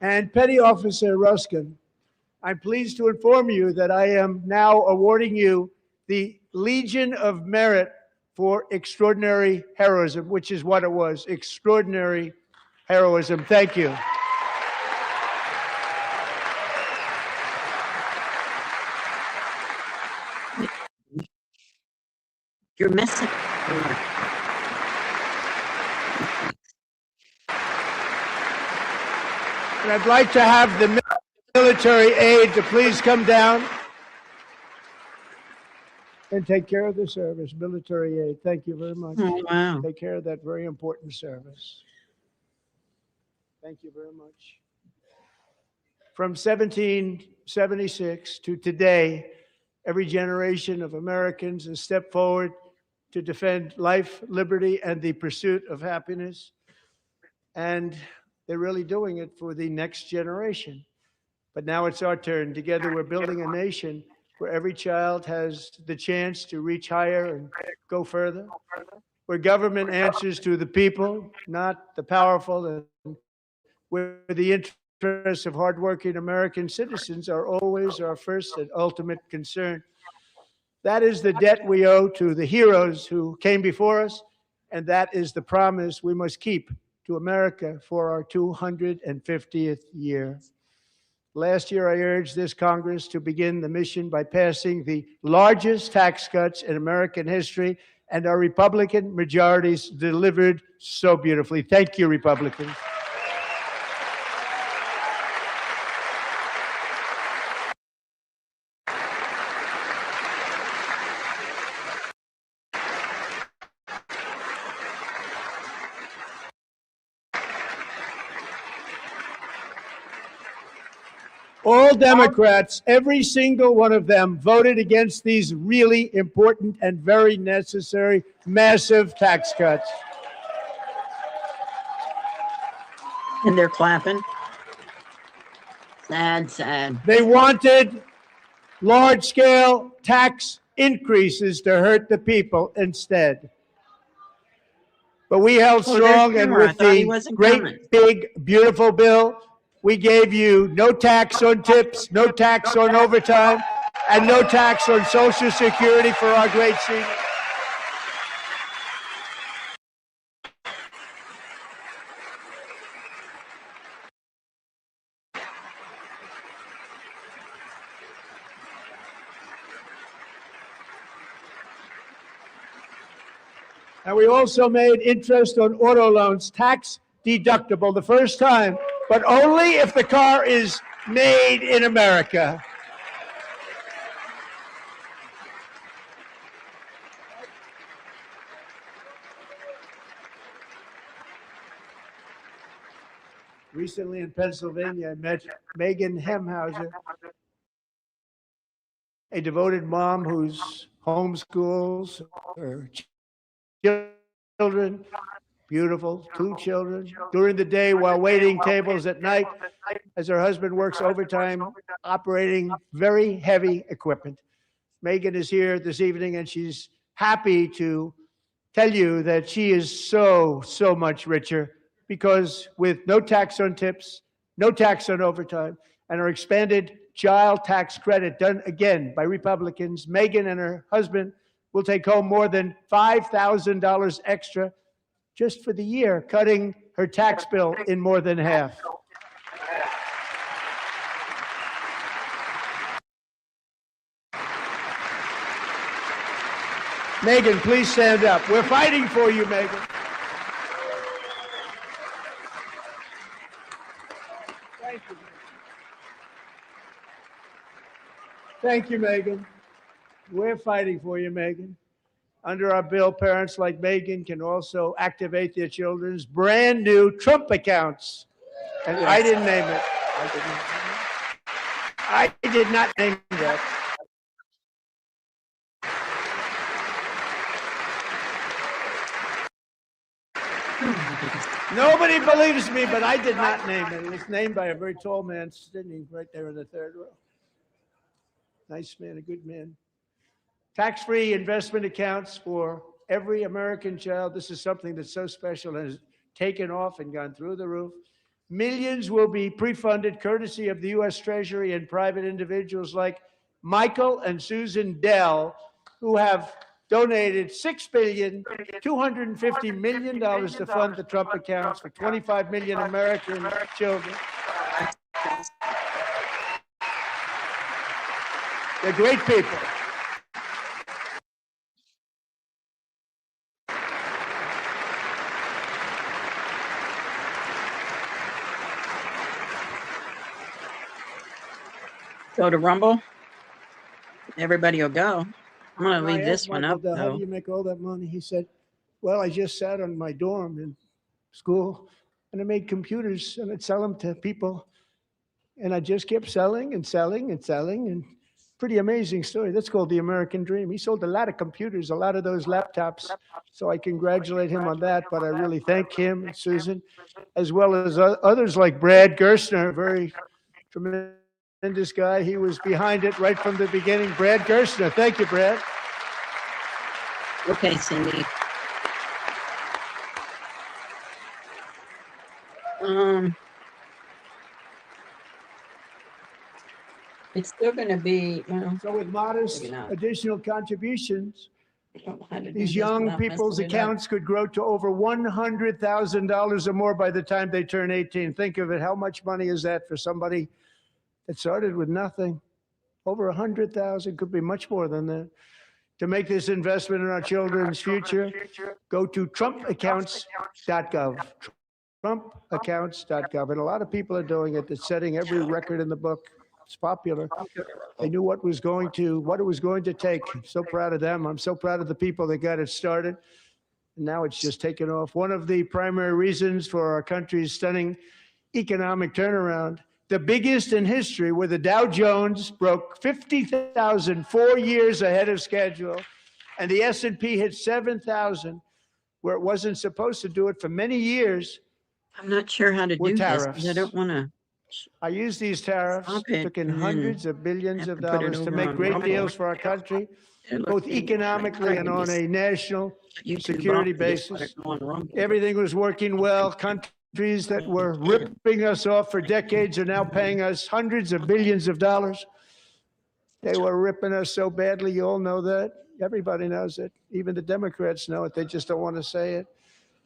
And Petty Officer Ruskin, I'm pleased to inform you that I am now awarding you the Legion of Merit for extraordinary heroism, which is what it was, extraordinary heroism. Thank you. You're missing. And I'd like to have the military aide to please come down and take care of the service. Military aide, thank you very much. Oh, wow. Take care of that very important service. Thank you very much. From 1776 to today, every generation of Americans has stepped forward to defend life, liberty, and the pursuit of happiness. And they're really doing it for the next generation. But now it's our turn. Together, we're building a nation where every child has the chance to reach higher and go further, where government answers to the people, not the powerful, and where the interests of hardworking American citizens are always our first and ultimate concern. That is the debt we owe to the heroes who came before us, and that is the promise we must keep to America for our 250th year. Last year, I urged this Congress to begin the mission by passing the largest tax cuts in American history, and our Republican majorities delivered so beautifully. Thank you, Republicans. All Democrats, every single one of them, voted against these really important and very necessary massive tax cuts. And they're clapping. Sad, sad. They wanted large-scale tax increases to hurt the people instead. But we held Oh, there's strong, and Schumer. I with thought he the wasn't great, coming. big, beautiful bill, we gave you no tax on tips, no tax on overtime, and no tax on Social Security for our great seniors. And we also made interest on auto loans tax deductible the first time, but only if the car is made in America. Recently in Pennsylvania, I met Megan Hemhauser, a devoted mom who's homeschools her children, beautiful, 2 children, during the day while waiting tables at night as her husband works overtime operating very heavy equipment. Megan is here this evening and she's happy to tell you that she is so much richer because with no tax on tips, no tax on overtime, and her expanded child tax credit done again by Republicans, Megan and her husband will take home more than $5,000 extra just for the year, cutting her tax bill in more than half. Megan, please stand up. We're fighting for you, Megan. Thank you. Thank you, Megan. We're fighting for you, Megan. Under our bill, parents like Megan can also activate their children's brand new Trump accounts. And I didn't name it. I did not name that. Nobody believes me, but I did not name it. It was named by a very tall man sitting right there in the third row. Nice man, a good man. Tax-free investment accounts for every American child. This is something that's so special and has taken off and gone through the roof. Millions will be pre-funded courtesy of the U.S. Treasury and private individuals like Michael and Susan Dell, who have donated $6.25 billion to fund the Trump accounts for 25 million American children. They're great people. Go to Rumble. Everybody will go. I'm going to I leave this asked one Michael up, Dell, how do though. you make all that money? He said, well, I just sat on my dorm in school and I made computers and I'd sell them to people. And I just kept selling and selling and selling. And pretty amazing story. That's called the American dream. He sold a lot of computers, a lot of those laptops. So I congratulate him on that. But I really thank him and Susan, as well as others like Brad Gerstner, very tremendous guy. He was behind it right from the beginning. Brad Gerstner. Thank you, Brad. Okay, Cindy. It's still going to be, well, So with modest Maybe not. additional contributions, I don't know how to do these this young without people's messing it up. accounts could grow to over $100,000 or more by the time they turn 18. Think of it. How much money is that for somebody that started with nothing? Over 100,000, could be much more than that. To make this investment in our children's future, go to trumpaccounts.gov. Trumpaccounts.gov. And a lot of people are doing it. It's setting every record in the book. It's popular. They knew what it was going to take. I'm so proud of them. I'm so proud of the people that got it started. And now it's just taken off. One of the primary reasons for our country's stunning economic turnaround, the biggest in history, where the Dow Jones broke 50,000 4 years ahead of schedule, and the S&P hit 7,000, where it wasn't supposed to do it for many years. I'm not sure how to With do this 'cause tariffs. I don't want to. I use these tariffs, Stop it, took in and then hundreds of billions have of to put it dollars to over make on great Rumble. deals for our country, both economically and on a national security basis. Everything was working well. Countries that were ripping us off for decades are now paying us hundreds of billions of dollars. They were ripping us so badly, you all know that. Everybody knows it. Even the Democrats know it. They just don't want to say it.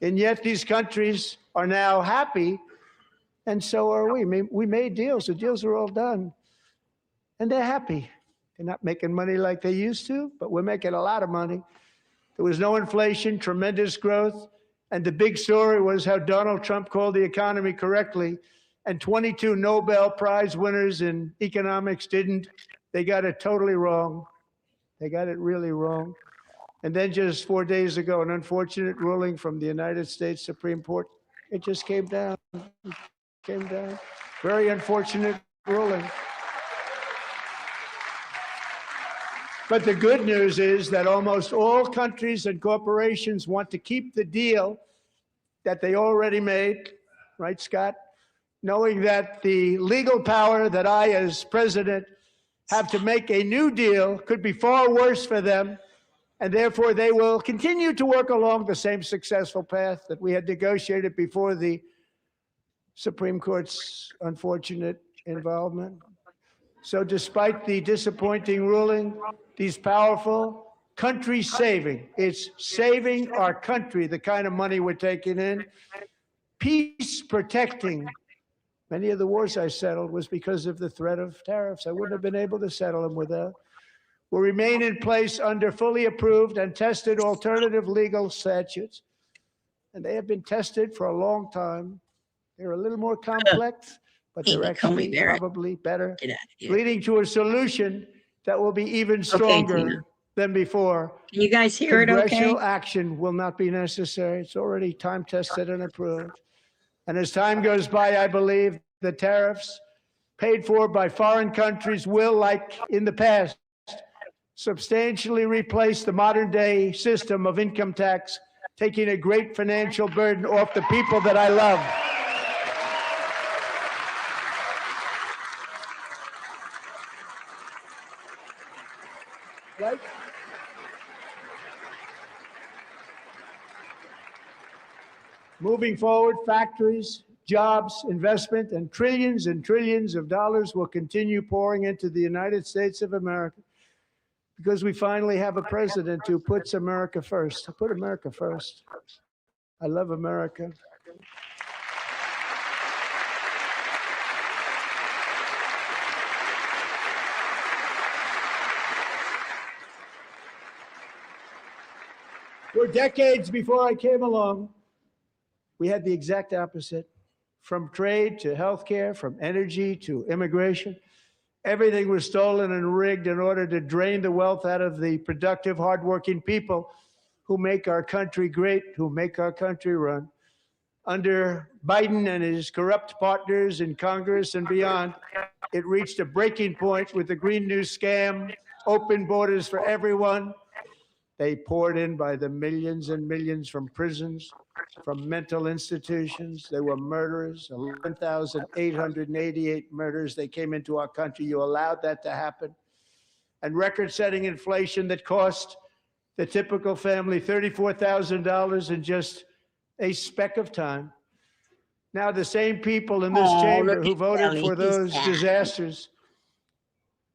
And yet these countries are now happy, and so are we. We made deals. The deals are all done. And they're happy. They're not making money like they used to, but we're making a lot of money. There was no inflation, tremendous growth. And the big story was how Donald Trump called the economy correctly, and 22 Nobel Prize winners in economics didn't. They got it totally wrong. They got it really wrong. And then just 4 days ago, an unfortunate ruling from the United States Supreme Court, it just came down. Came down. Very unfortunate ruling. But the good news is that almost all countries and corporations want to keep the deal that they already made, right, Scott? Knowing that the legal power that I, as president, have to make a new deal could be far worse for them, and therefore they will continue to work along the same successful path that we had negotiated before the Supreme Court's unfortunate involvement. So despite the disappointing ruling, these powerful country-saving, it's saving our country, the kind of money we're taking in, peace-protecting. Many of the wars I settled was because of the threat of tariffs. I wouldn't have been able to settle them without. Will remain in place under fully approved and tested alternative legal statutes. And they have been tested for a long time. They're a little more complex, but they're actually probably better, leading to a solution that will be even stronger than before. Can you guys hear it okay? Congressional action will not be necessary. It's already time tested and approved. And as time goes by, I believe the tariffs paid for by foreign countries will, like in the past, substantially replace the modern day system of income tax, taking a great financial burden off the people that I love. Right? Moving forward, factories, jobs, investment, and trillions of dollars will continue pouring into the United States of America because we finally have a president who puts America first. I put America first. I love America. For decades before I came along, we had the exact opposite. From trade to healthcare, from energy to immigration, everything was stolen and rigged in order to drain the wealth out of the productive, hardworking people who make our country great, who make our country run. Under Biden and his corrupt partners in Congress and beyond, it reached a breaking point with the Green New scam, open borders for everyone. They poured in by the millions and millions from prisons, from mental institutions. They were murderers, 11,888 murders. They came into our country. You allowed that to happen. And record-setting inflation that cost the typical family $34,000 in just a speck of time. Now the same people in this chamber who voted for those disasters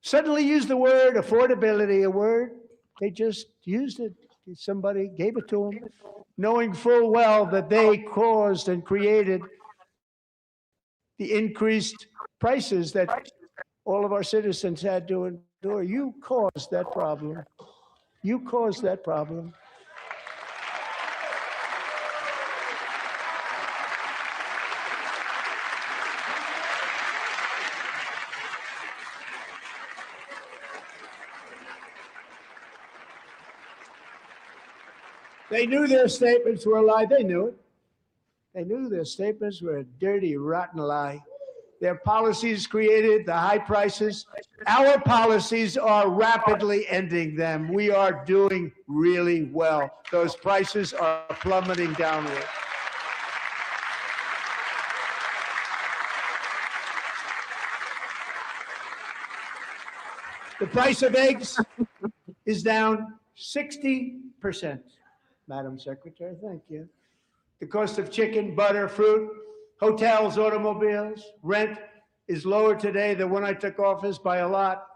suddenly use the word affordability, a word they just used it. Somebody gave it to them, knowing full well that they caused and created the increased prices that all of our citizens had to endure. You caused that problem. You caused that problem. They knew their statements were a lie. They knew it. They knew their statements were a dirty, rotten lie. Their policies created the high prices. Our policies are rapidly ending them. We are doing really well. Those prices are plummeting downward. The price of eggs is down 60%. Madam Secretary, thank you. The cost of chicken, butter, fruit, hotels, automobiles, rent is lower today than when I took office by a lot.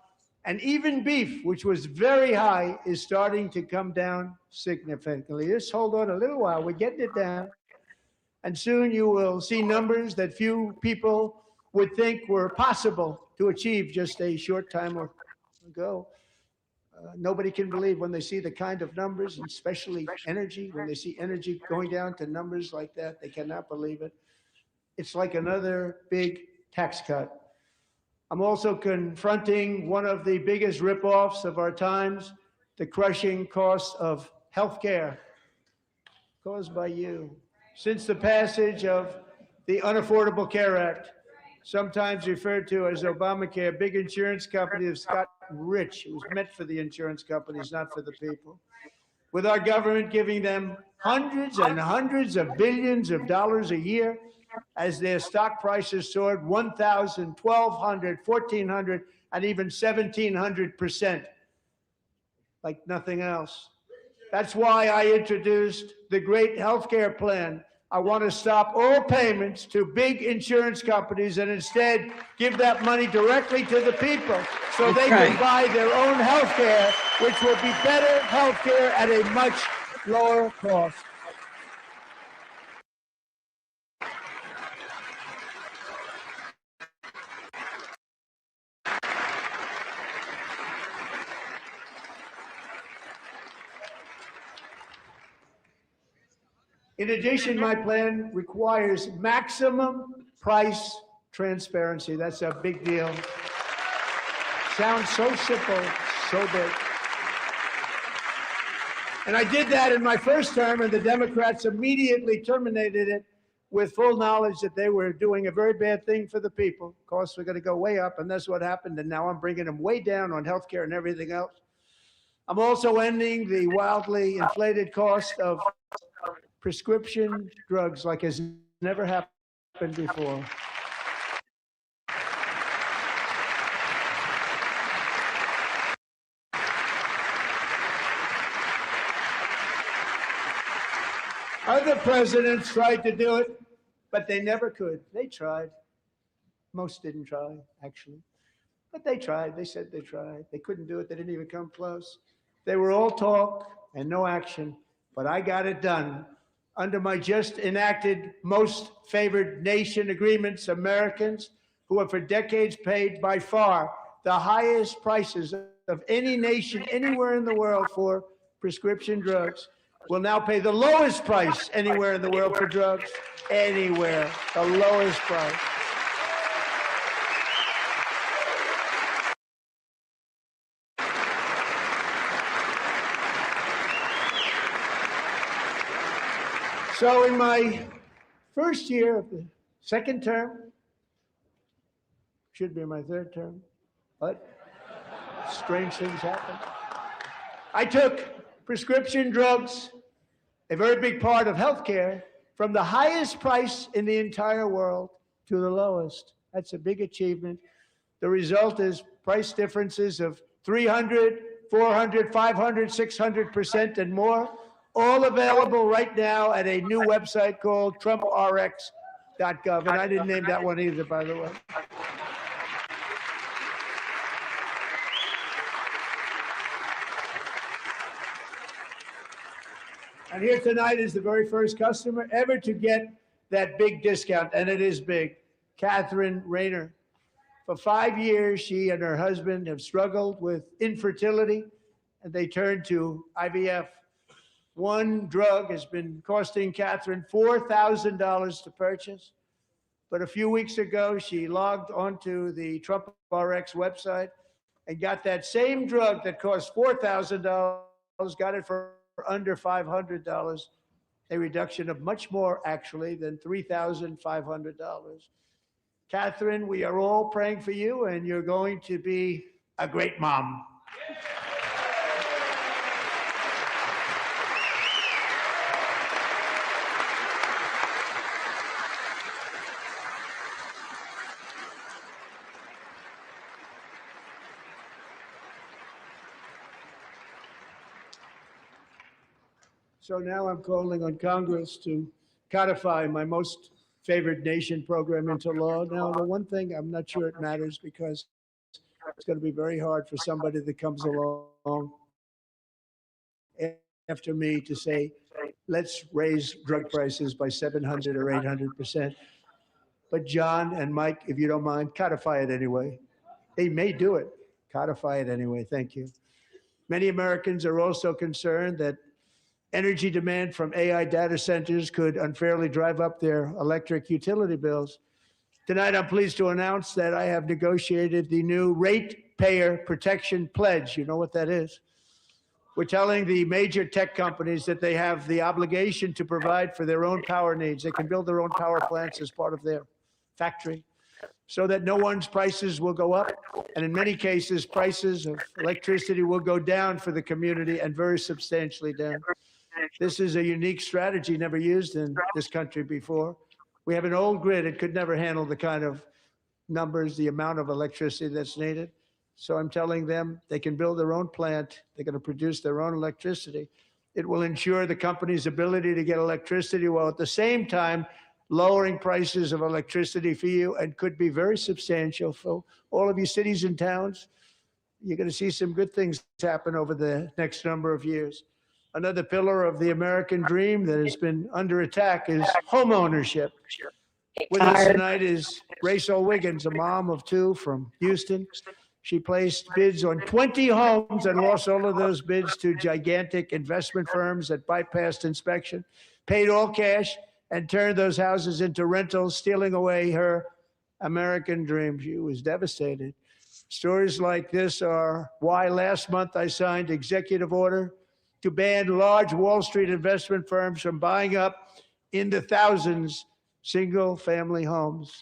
And even beef, which was very high, is starting to come down significantly. Just hold on a little while. We're getting it down. And soon you will see numbers that few people would think were possible to achieve just a short time ago. Nobody can believe when they see the kind of numbers, and especially energy, when they see energy going down to numbers like that, they cannot believe it. It's like another big tax cut. I'm also confronting one of the biggest ripoffs of our times, the crushing cost of health care caused by you. Since the passage of the Unaffordable Care Act, sometimes referred to as Obamacare, big insurance companies have gotten rich. It was meant for the insurance companies, not for the people. With our government giving them hundreds and hundreds of billions of dollars a year as their stock prices soared 1,000, 1,200, 1,400, and even 1,700%, like nothing else. That's why I introduced the great healthcare plan. I want to stop all payments to big insurance companies and instead give that money directly to the people so they can buy their own healthcare, which will be better healthcare at a much lower cost. In addition, my plan requires maximum price transparency. That's a big deal. Sounds so simple, so big. And I did that in my first term, and the Democrats immediately terminated it with full knowledge that they were doing a very bad thing for the people. Costs were going to go way up, and that's what happened. And now I'm bringing them way down on healthcare and everything else. I'm also ending the wildly inflated cost of prescription drugs like has never happened before. Other presidents tried to do it, but they never could. They tried. Most didn't try, actually. But they tried. They said they tried. They couldn't do it. They didn't even come close. They were all talk and no action, but I got it done. Under my just enacted most favored nation agreements, Americans who have for decades paid by far the highest prices of any nation anywhere in the world for prescription drugs will now pay the lowest price anywhere in the world for drugs. Anywhere, the lowest price. So in my first year of the second term, should be my third term, but strange things happen. I took prescription drugs, a very big part of healthcare, from the highest price in the entire world to the lowest. That's a big achievement. The result is price differences of 300, 400, 500, 600% and more. All available right now at a new website called TrumpRx.gov. And I didn't name that one either, by the way. And here tonight is the very first customer ever to get that big discount, and it is big. Catherine Rayner. For 5 years, she and her husband have struggled with infertility, and they turned to IVF. One drug has been costing Catherine $4,000 to purchase. But a few weeks ago, she logged onto the Trump RX website and got that same drug that cost $4,000, got it for under $500, a reduction of much more, actually, than $3,500. Catherine, we are all praying for you, and you're going to be a great mom. So now I'm calling on Congress to codify my most favored nation program into law. Now, the one thing, I'm not sure it matters because it's going to be very hard for somebody that comes along after me to say, let's raise drug prices by 700 or 800%. But John and Mike, if you don't mind, codify it anyway. They may do it. Codify it anyway. Thank you. Many Americans are also concerned that energy demand from AI data centers could unfairly drive up their electric utility bills. Tonight, I'm pleased to announce that I have negotiated the new Ratepayer Protection Pledge. You know what that is? We're telling the major tech companies that they have the obligation to provide for their own power needs. They can build their own power plants as part of their factory. so that no one's prices will go up. And in many cases, prices of electricity will go down for the community and very substantially down. This is a unique strategy never used in this country before. We have an old grid. It could never handle the kind of numbers, the amount of electricity that's needed. So I'm telling them they can build their own plant. They're going to produce their own electricity. It will ensure the company's ability to get electricity while at the same time lowering prices of electricity for you, and could be very substantial for all of you cities and towns. You're going to see some good things happen over the next number of years. Another pillar of the American dream that has been under attack is home ownership. With us tonight is Rachel Wiggins, a mom of two from Houston. She placed bids on 20 homes and lost all of those bids to gigantic investment firms that bypassed inspection, paid all cash, and turned those houses into rentals, stealing away her American dream. She was devastated. Stories like this are why last month I signed executive order to ban large Wall Street investment firms from buying up in the thousands single-family homes.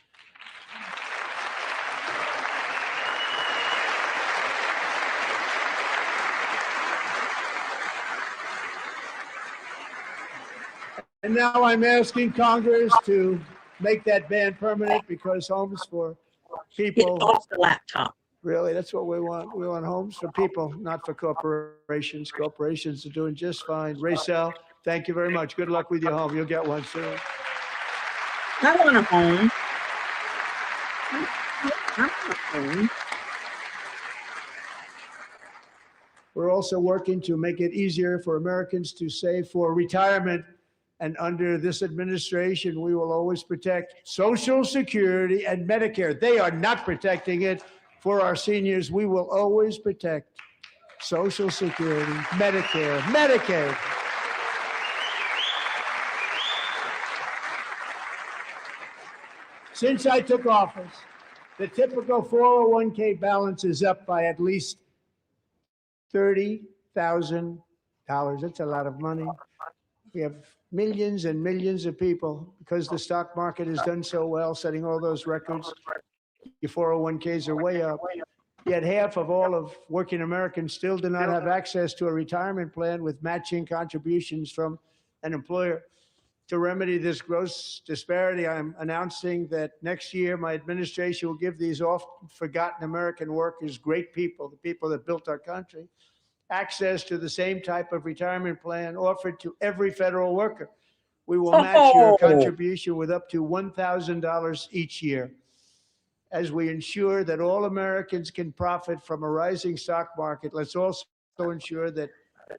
And now I'm asking Congress to make that ban permanent, because homes for Get people, off the laptop. really, that's what we want. We want homes for people, not for corporations. Corporations are doing just fine. Racel, thank you very much. Good luck with your home. You'll get one soon. I want a home. I want a home. We're also working to make it easier for Americans to save for retirement. And under this administration, we will always protect Social Security and Medicare. They are not protecting it for our seniors. We will always protect Social Security, Medicare, Medicaid. Since I took office, the typical 401k balance is up by at least $30,000. That's a lot of money. We have millions and millions of people, because the stock market has done so well, setting all those records. Your 401ks are way up. Yet half of all of working Americans still do not have access to a retirement plan with matching contributions from an employer. To remedy this gross disparity, I'm announcing that next year my administration will give these often forgotten American workers, great people, the people that built our country, access to the same type of retirement plan offered to every federal worker. We will match your contribution with up to $1,000 each year, as we ensure that all Americans can profit from a rising stock market. Let's also ensure that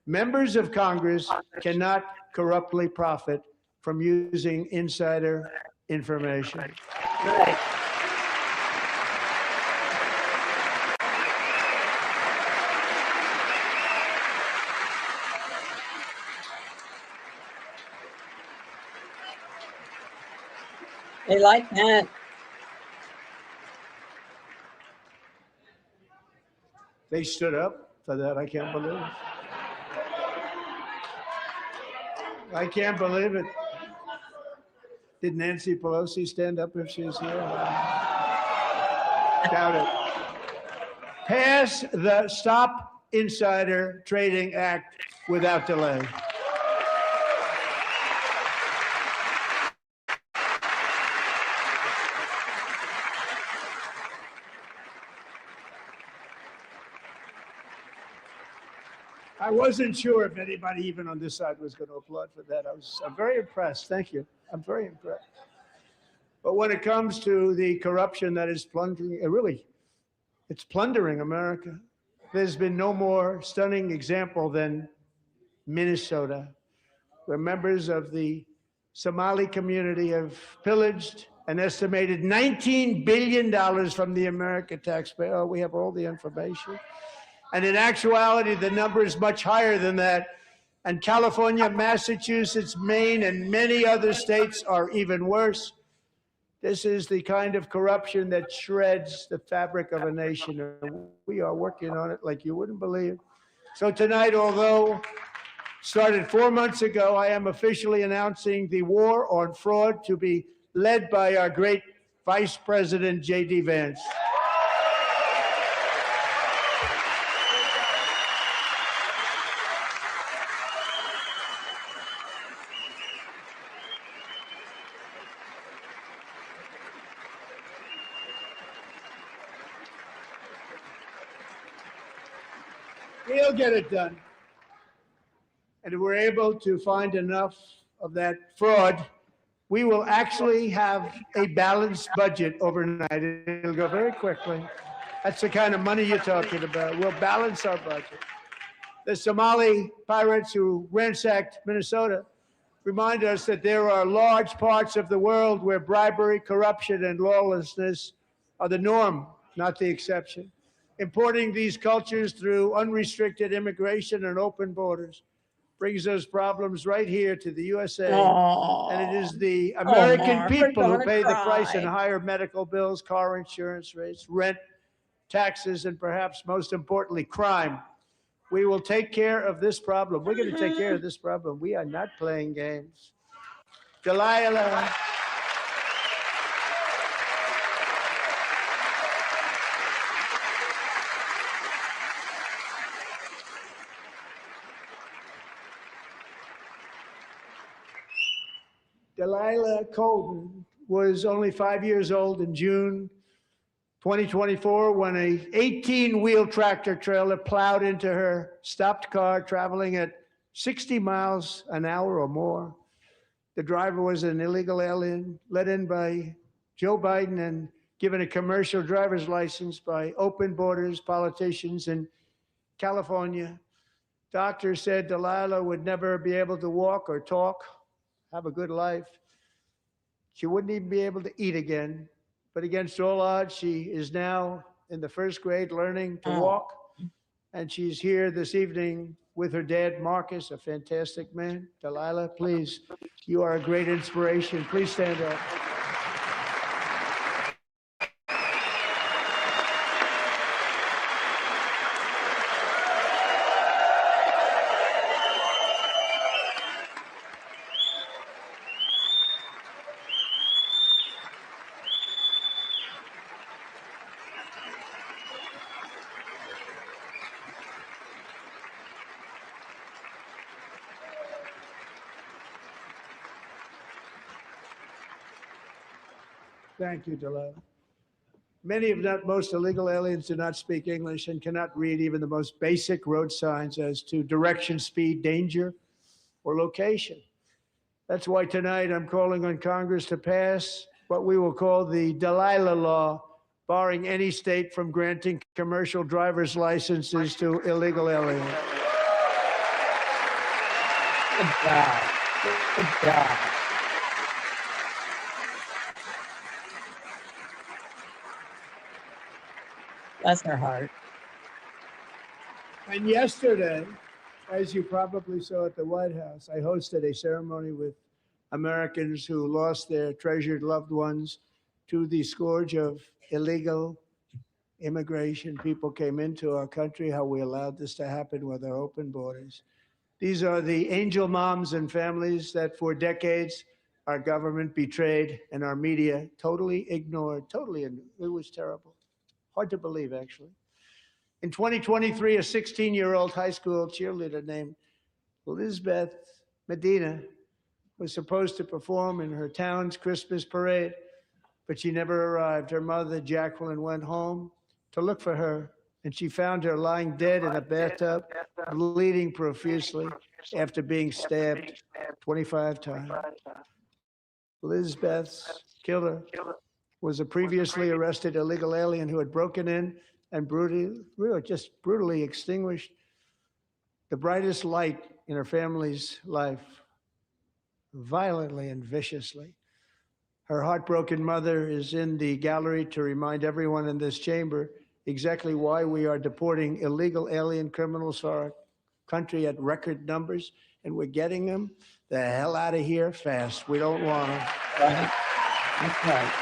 members of Congress cannot corruptly profit from using insider information. Right. They like that. They stood up for that. I can't believe it. I can't believe it. Did Nancy Pelosi stand up if she was here? Doubt it. Pass the Stop Insider Trading Act without delay. I wasn't sure if anybody even on this side was going to applaud for that. I'm very impressed. Thank you. I'm very impressed. But when it comes to the corruption that is plundering, it's plundering America. There's been no more stunning example than Minnesota, where members of the Somali community have pillaged an estimated $19 billion from the American taxpayer. Oh, we have all the information. And in actuality, the number is much higher than that. And California, Massachusetts, Maine, and many other states are even worse. This is the kind of corruption that shreds the fabric of a nation. And we are working on it like you wouldn't believe. So tonight, although started 4 months ago, I am officially announcing the war on fraud to be led by our great Vice President J.D. Vance. We'll get it done. And if we're able to find enough of that fraud, we will actually have a balanced budget overnight. It'll go very quickly. That's the kind of money you're talking about. We'll balance our budget. The Somali pirates who ransacked Minnesota remind us that there are large parts of the world where bribery, corruption, and lawlessness are the norm, not the exception. Importing these cultures through unrestricted immigration and open borders brings those problems right here to the USA. And it is the American Mark, we're people who gonna pay the price in cry. higher medical bills, car insurance rates, rent, taxes, and perhaps most importantly, crime. We will take care of this problem. We're going to take care of this problem. We are not playing games. Delilah. Delilah Colton was only 5 years old in June 2024 when a 18-wheel tractor trailer plowed into her stopped car traveling at 60 miles an hour or more. The driver was an illegal alien let in by Joe Biden and given a commercial driver's license by open borders politicians in California. Doctors said Delilah would never be able to walk or talk, have a good life. She wouldn't even be able to eat again. But against all odds, she is now in the first grade learning to walk. And she's here this evening with her dad, Marcus, a fantastic man. Delilah, please, you are a great inspiration. Please stand up. Thank you, Delilah. Many, if not most, illegal aliens do not speak English and cannot read even the most basic road signs as to direction, speed, danger, or location. That's why tonight I'm calling on Congress to pass what we will call the Delilah Law, barring any state from granting commercial driver's licenses to illegal aliens. Good job. Good job. Bless her heart. And yesterday, as you probably saw at the White House, I hosted a ceremony with Americans who lost their treasured loved ones to the scourge of illegal immigration. People came into our country, how we allowed this to happen with our open borders. These are the angel moms and families that for decades our government betrayed and our media totally ignored. It was terrible. Hard to believe, actually. In 2023, a 16-year-old high school cheerleader named Elizabeth Medina was supposed to perform in her town's Christmas parade, but she never arrived. Her mother, Jacqueline, went home to look for her, and she found her lying dead in a bathtub, bleeding profusely after being stabbed 25 times. Elizabeth's killer was a previously arrested illegal alien who had broken in and brutally extinguished the brightest light in her family's life, violently and viciously. Her heartbroken mother is in the gallery to remind everyone in this chamber exactly why we are deporting illegal alien criminals to our country at record numbers, and we're getting them the hell out of here fast. We don't want them. Right. That's right.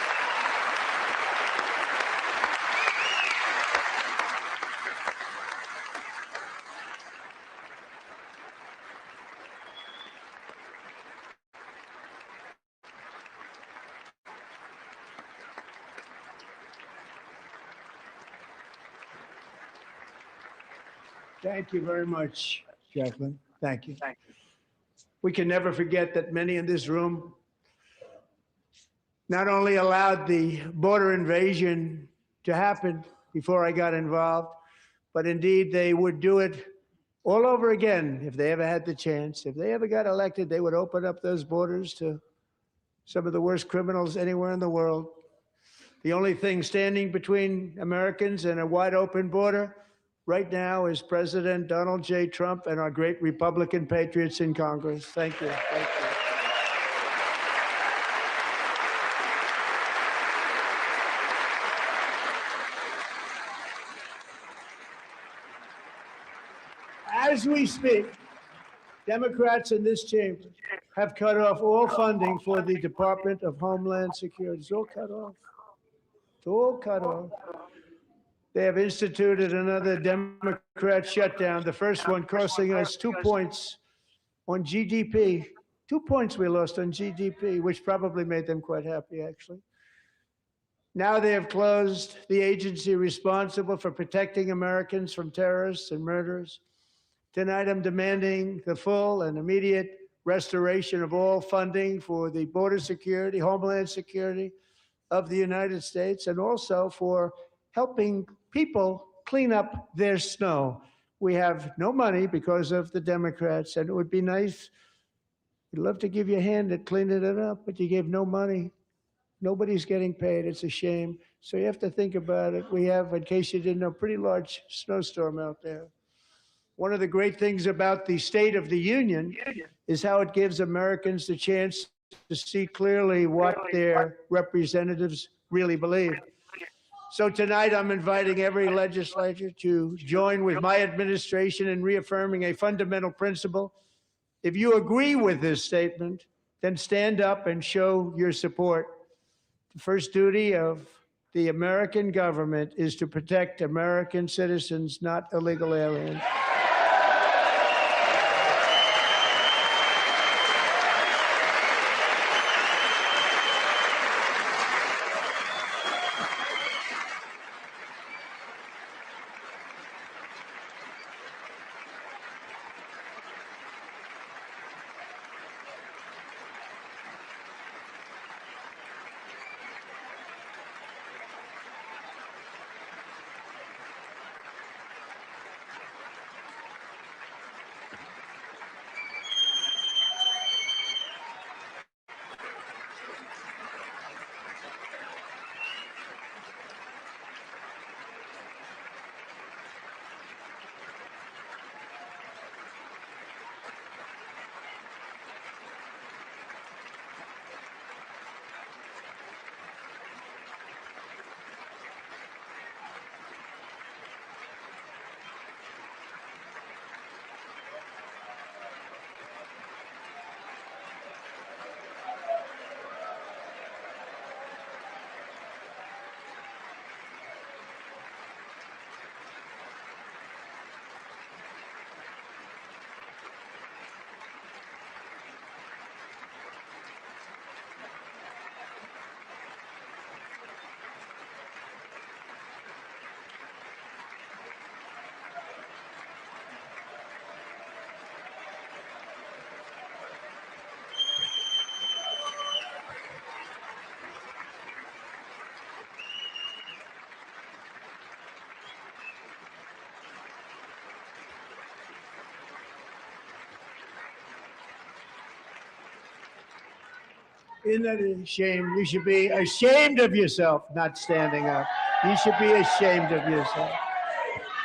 Thank you very much, Jacqueline. Thank you. We can never forget that many in this room not only allowed the border invasion to happen before I got involved, but indeed they would do it all over again if they ever had the chance. If they ever got elected, they would open up those borders to some of the worst criminals anywhere in the world. The only thing standing between Americans and a wide open border right now is President Donald J. Trump and our great Republican patriots in Congress. Thank you. Thank you. As we speak, Democrats in this chamber have cut off all funding for the Department of Homeland Security. It's all cut off. It's all cut off. They have instituted another Democrat shutdown, the first one costing us 2 points on GDP. 2 points we lost on GDP, which probably made them quite happy, actually. Now they have closed the agency responsible for protecting Americans from terrorists and murderers. Tonight, I'm demanding the full and immediate restoration of all funding for the border security, homeland security of the United States, and also for helping people clean up their snow. We have no money because of the Democrats, and it would be nice. We'd love to give you a hand at cleaning it up, but you gave no money. Nobody's getting paid. It's a shame. So you have to think about it. We have, in case you didn't know, a pretty large snowstorm out there. One of the great things about the State of the Union is how it gives Americans the chance to see clearly what their representatives really believe. So tonight, I'm inviting every legislator to join with my administration in reaffirming a fundamental principle. If you agree with this statement, then stand up and show your support. The first duty of the American government is to protect American citizens, not illegal aliens. Isn't that a shame? You should be ashamed of yourself not standing up. You should be ashamed of yourself.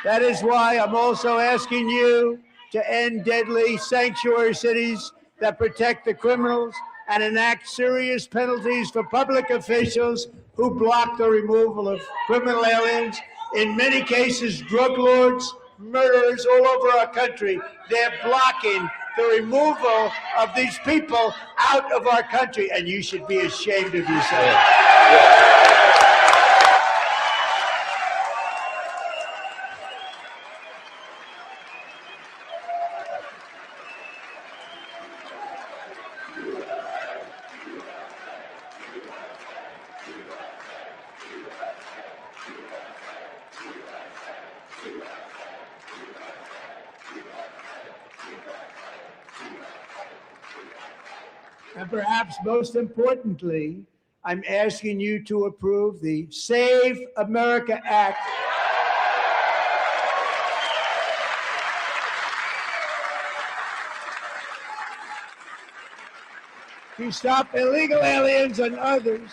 That is why I'm also asking you to end deadly sanctuary cities that protect the criminals and enact serious penalties for public officials who block the removal of criminal aliens. In many cases, drug lords, murderers all over our country, they're blocking the removal of these people out of our country, and you should be ashamed of yourself. And perhaps most importantly, I'm asking you to approve the Save America Act. To stop illegal aliens and others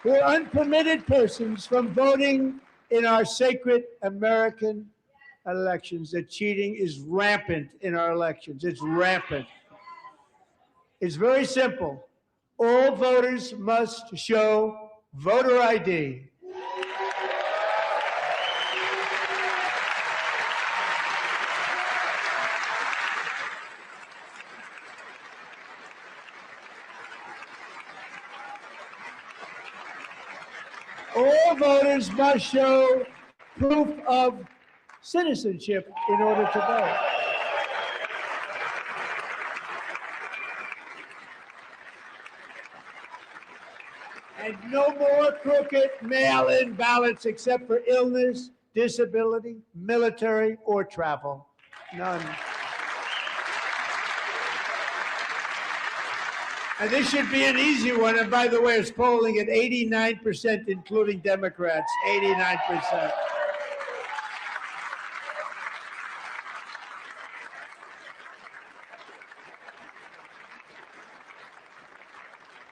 who are unpermitted persons from voting in our sacred American elections. That cheating is rampant in our elections. It's rampant. It's very simple. All voters must show voter ID. All voters must show proof of citizenship in order to vote. And no more crooked mail-in ballots except for illness, disability, military, or travel. None. And this should be an easy one. And by the way, it's polling at 89%, including Democrats, 89%.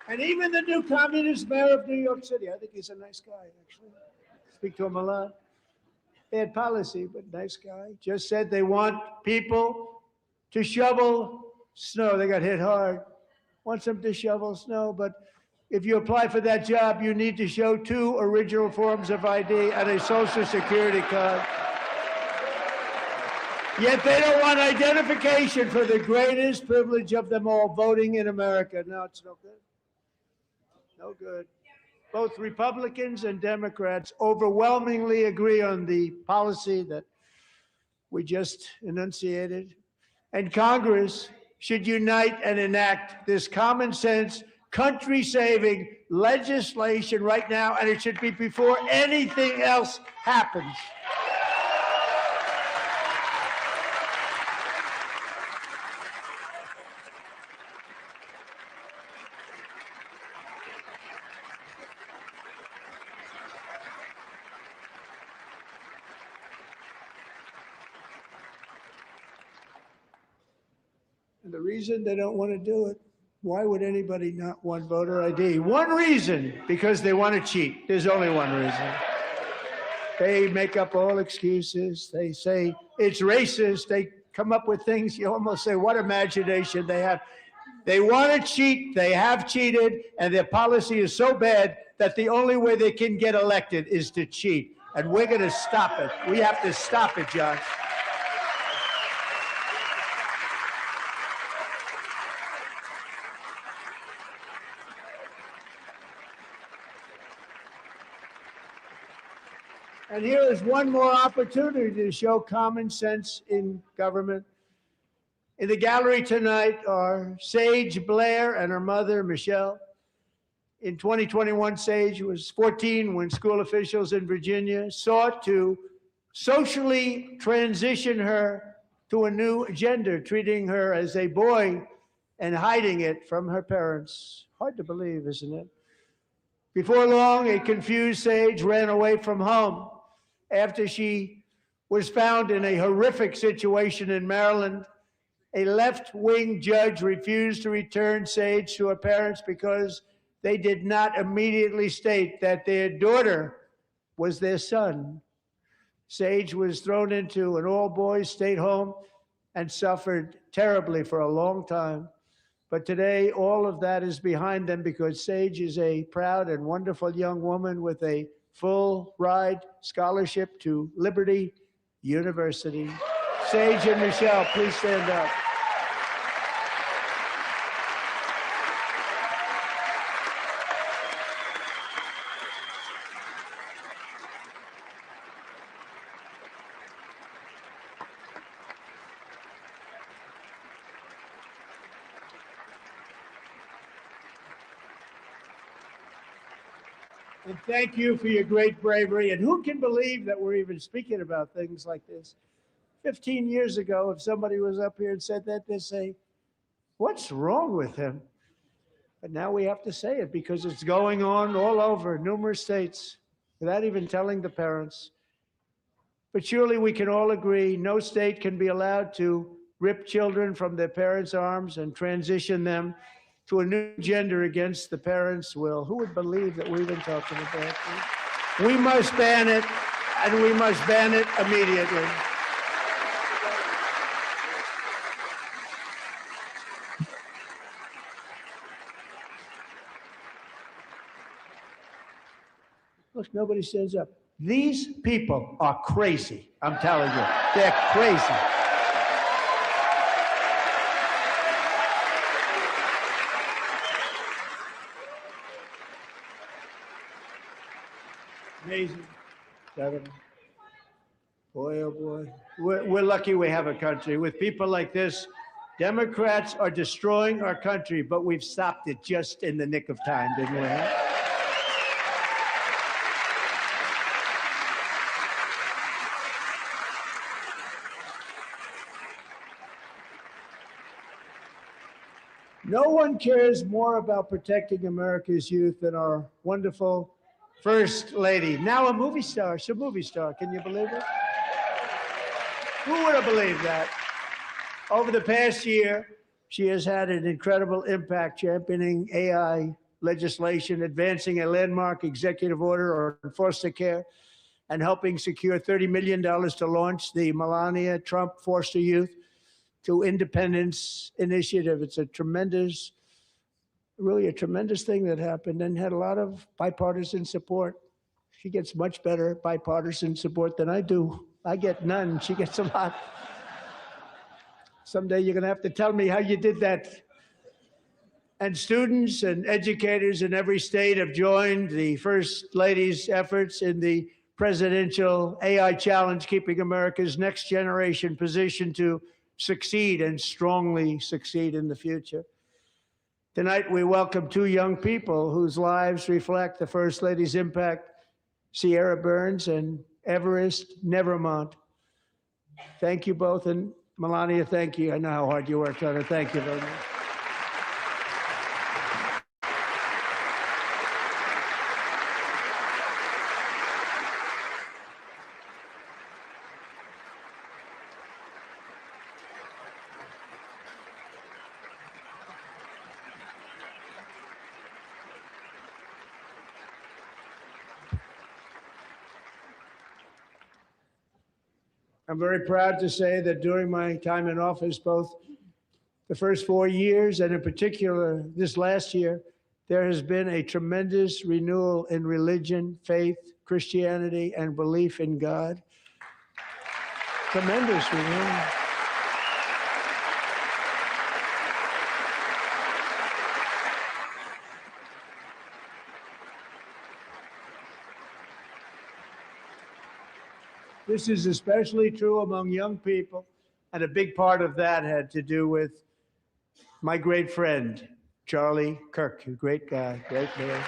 And even the new communist mayor of New York City, I think he's a nice guy, actually. Speak to him a lot. Bad policy, but nice guy. Just said they want people to shovel snow. They got hit hard. Wants them to shovel snow, but if you apply for that job, you need to show 2 original forms of ID and a Social Security card. Yet they don't want identification for the greatest privilege of them all, voting in America. No, it's no good. No good. Both Republicans and Democrats overwhelmingly agree on the policy that we just enunciated. And Congress should unite and enact this common sense, country-saving legislation right now, and it should be before anything else happens. And the reason they don't want to do it, why would anybody not want voter ID? One reason, because they want to cheat. There's only one reason. They make up all excuses. They say it's racist. They come up with things you almost say, what imagination they have. They want to cheat. They have cheated. And their policy is so bad that the only way they can get elected is to cheat. And we're going to stop it. We have to stop it, John. And here is one more opportunity to show common sense in government. In the gallery tonight are Sage Blair and her mother, Michelle. In 2021, Sage was 14 when school officials in Virginia sought to socially transition her to a new gender, treating her as a boy and hiding it from her parents. Hard to believe, isn't it? Before long, a confused Sage ran away from home after she was found in a horrific situation in Maryland. A left-wing judge refused to return Sage to her parents because they did not immediately state that their daughter was their son. Sage was thrown into an all-boys state home and suffered terribly for a long time. But today, all of that is behind them because Sage is a proud and wonderful young woman with a full ride scholarship to Liberty University. Sage and Michelle, please stand up. And thank you for your great bravery. And who can believe that we're even speaking about things like this? 15 years ago, if somebody was up here and said that, they'd say, what's wrong with him? But now we have to say it because it's going on all over numerous states without even telling the parents. But surely we can all agree no state can be allowed to rip children from their parents' arms and transition them to a new gender against the parents' will. Who would believe that we've been talking about this? We must ban it, and we must ban it immediately. Look, nobody stands up. These people are crazy. I'm telling you, they're crazy. Amazing. Boy, oh boy. We're lucky we have a country. With people like this, Democrats are destroying our country, but we've stopped it just in the nick of time, didn't we? No one cares more about protecting America's youth than our wonderful First Lady. Now a movie star. She's a movie star. Can you believe it? Who would have believed that? Over the past year, she has had an incredible impact championing AI legislation, advancing a landmark executive order on foster care, and helping secure $30 million to launch the Melania Trump Foster Youth to Independence Initiative. It's a tremendous, really a tremendous thing that happened and had a lot of bipartisan support. She gets much better bipartisan support than I do. I get none. She gets a lot. Someday you're going to have to tell me how you did that. And students and educators in every state have joined the First Lady's efforts in the presidential AI challenge, keeping America's next generation positioned to succeed and strongly succeed in the future. Tonight, we welcome two young people whose lives reflect the First Lady's impact, Sierra Burns and Everest Nevermont. Thank you both, and Melania, thank you. I know how hard you worked on it. Thank you very much. I'm very proud to say that during my time in office, both the first 4 years and in particular this last year, there has been a tremendous renewal in religion, faith, Christianity, and belief in God. Tremendous renewal. This is especially true among young people, and a big part of that had to do with my great friend, Charlie Kirk, a great guy, great man.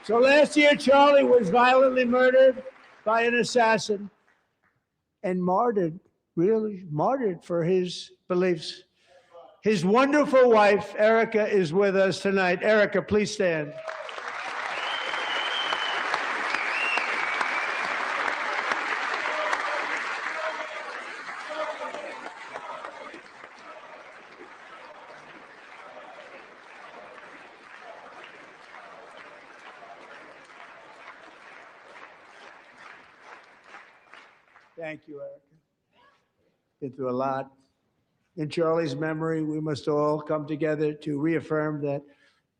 So last year, Charlie was violently murdered by an assassin and martyred, really martyred for his beliefs. His wonderful wife, Erica, is with us tonight. Erica, please stand. Thank you, Erica. Been through a lot. In Charlie's memory, we must all come together to reaffirm that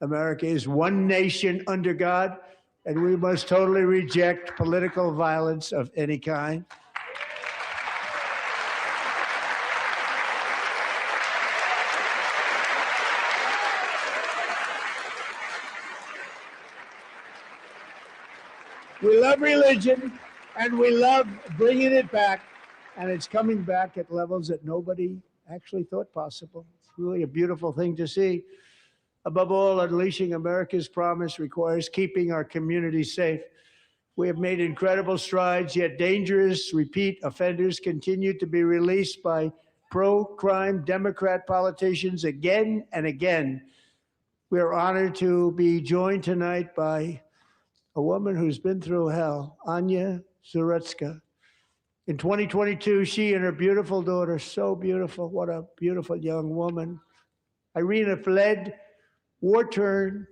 America is one nation under God, and we must totally reject political violence of any kind. We love religion, and we love bringing it back, and it's coming back at levels that nobody actually thought possible. It's really a beautiful thing to see. Above all, unleashing America's promise requires keeping our communities safe. We have made incredible strides, yet dangerous repeat offenders continue to be released by pro-crime Democrat politicians again and again. We are honored to be joined tonight by a woman who's been through hell, Anya Zaretska. In 2022, she and her beautiful daughter, so beautiful, what a beautiful young woman, Irina, fled war-torn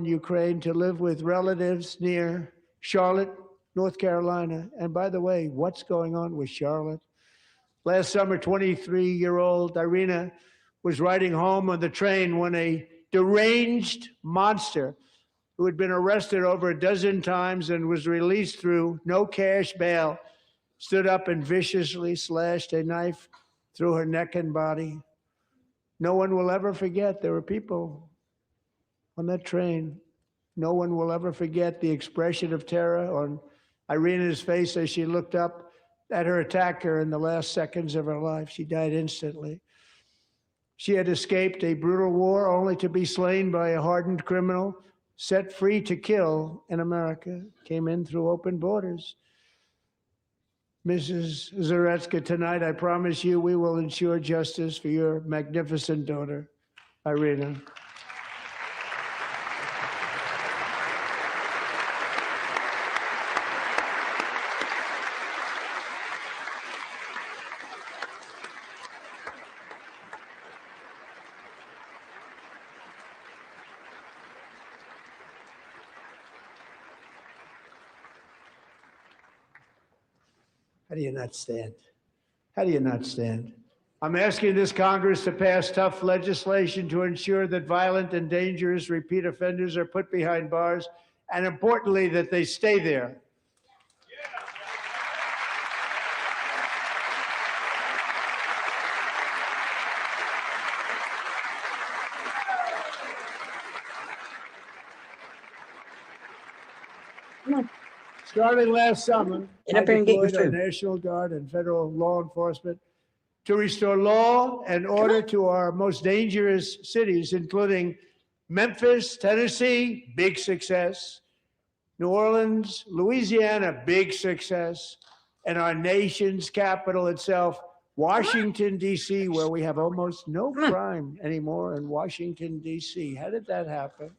Ukraine to live with relatives near Charlotte, North Carolina. And by the way, what's going on with Charlotte? Last summer, 23-year-old Irina was riding home on the train when a deranged monster who had been arrested over a dozen times and was released through no cash bail stood up and viciously slashed a knife through her neck and body. No one will ever forget. There were people on that train. No one will ever forget the expression of terror on Irina's face as she looked up at her attacker in the last seconds of her life. She died instantly. She had escaped a brutal war only to be slain by a hardened criminal set free to kill in America. Came in through open borders. Mrs. Zaretska, tonight I promise you we will ensure justice for your magnificent daughter, Irina. How do you not stand? How do you not stand? I'm asking this Congress to pass tough legislation to ensure that violent and dangerous repeat offenders are put behind bars, and importantly, that they stay there. Come on. Starting last summer, Get I up here and get your deployed our food. National Guard and federal law enforcement to restore law and order to our most dangerous cities, including Memphis, Tennessee, big success, New Orleans, Louisiana, big success, and our nation's capital itself, Washington, D.C., where we have almost no crime anymore in Washington, D.C. How did that happen?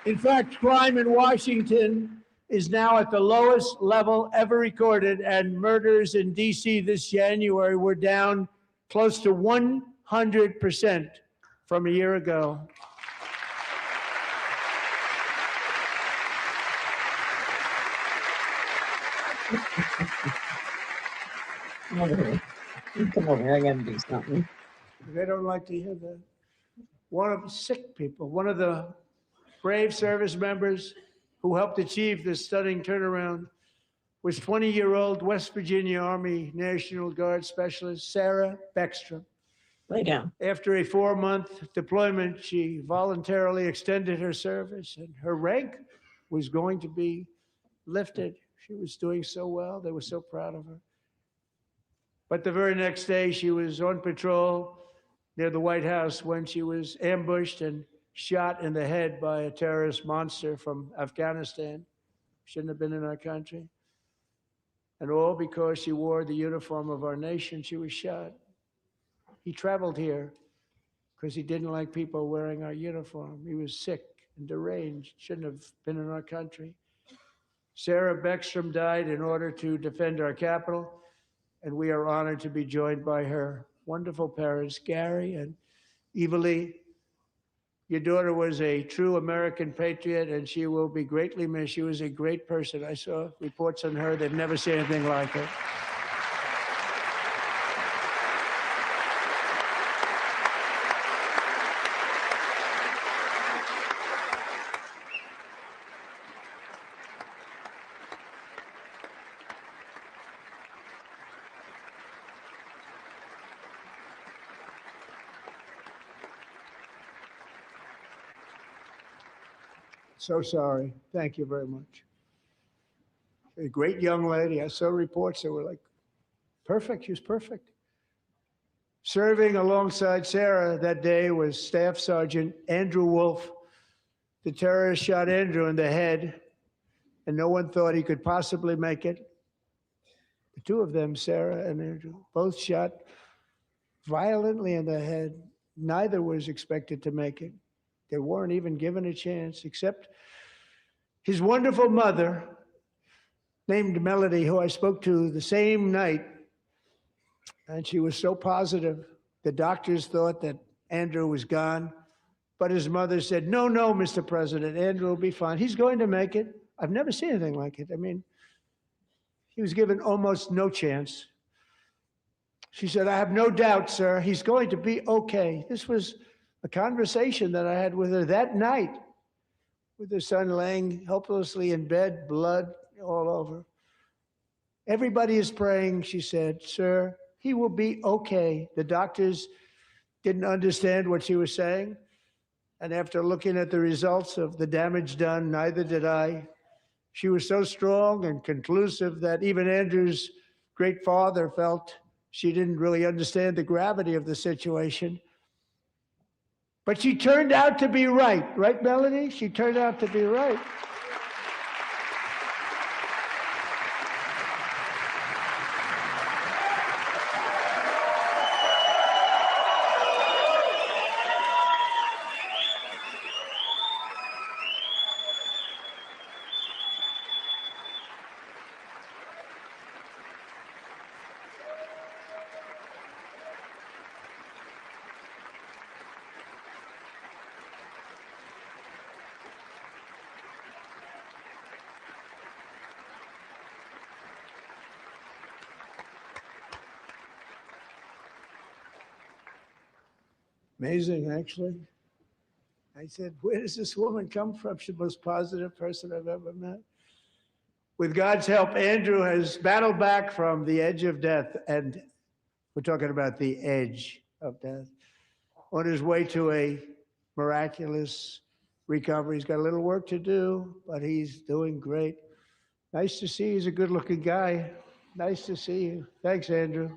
In fact, crime in Washington is now at the lowest level ever recorded, and murders in D.C. this January were down close to 100% from a year ago. Come over here. You come over here. I gotta do something. They don't like to hear that. One of the sick people, one of the brave service members who helped achieve this stunning turnaround was 20-year-old West Virginia Army National Guard Specialist Sarah Beckstrom. Lay down. After a 4-month deployment, she voluntarily extended her service, and her rank was going to be lifted. She was doing so well. They were so proud of her. But the very next day, she was on patrol near the White House when she was ambushed and shot in the head by a terrorist monster from Afghanistan. Shouldn't have been in our country. And all because she wore the uniform of our nation, she was shot. He traveled here because he didn't like people wearing our uniform. He was sick and deranged, shouldn't have been in our country. Sarah Beckstrom died in order to defend our capital, and we are honored to be joined by her wonderful parents, Gary and Eva Lee. Your daughter was a true American patriot, and she will be greatly missed. She was a great person. I saw reports on her. They've never seen anything like her. So sorry. Thank you very much. A great young lady. I saw reports that were like Perfect. She was perfect. Serving alongside Sarah that day was Staff Sergeant Andrew Wolf. The terrorist shot Andrew in the head, and no one thought he could possibly make it. The two of them, Sarah and Andrew, both shot violently in the head. Neither was expected to make it. They weren't even given a chance, except his wonderful mother, named Melody, who I spoke to the same night. And she was so positive. The doctors thought that Andrew was gone, but his mother said, no, no, Mr. President, Andrew will be fine. He's going to make it. I've never seen anything like it. I mean, he was given almost no chance. She said, I have no doubt, sir, he's going to be okay. This was a conversation that I had with her that night, with her son laying helplessly in bed, blood all over. Everybody is praying, she said, sir, he will be okay. The doctors didn't understand what she was saying. And after looking at the results of the damage done, neither did I. She was so strong and conclusive that even Andrew's great father felt she didn't really understand the gravity of the situation. But she turned out to be right. Right, Melody? She turned out to be right. Amazing, actually. I said, where does this woman come from? She's the most positive person I've ever met. With God's help, Andrew has battled back from the edge of death, and we're talking about the edge of death, on his way to a miraculous recovery. He's got a little work to do, but he's doing great. Nice to see you. He's a good-looking guy. Nice to see you. Thanks, Andrew.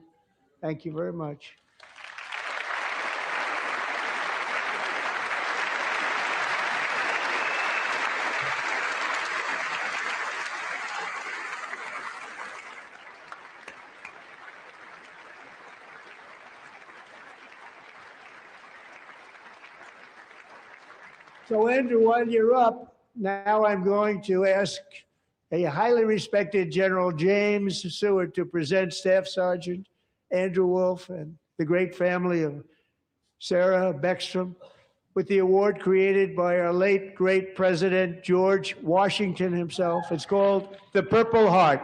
Thank you very much. So Andrew, while you're up, now I'm going to ask a highly respected General James Seward to present Staff Sergeant Andrew Wolf and the great family of Sarah Beckstrom with the award created by our late great President George Washington himself. It's called the Purple Heart.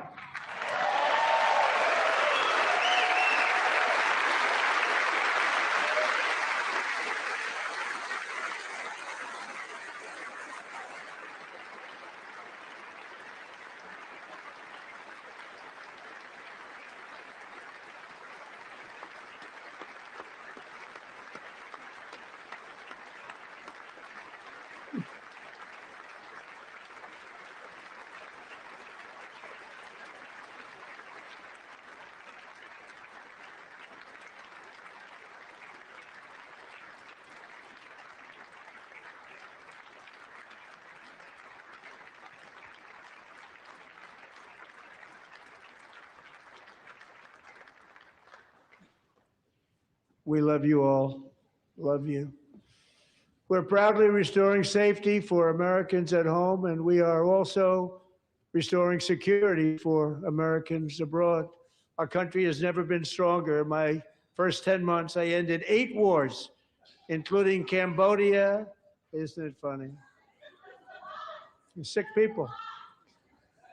We love you all. Love you. We're proudly restoring safety for Americans at home, and we are also restoring security for Americans abroad. Our country has never been stronger. In my first 10 months, I ended 8 wars, including Cambodia. Isn't it funny? 6 people.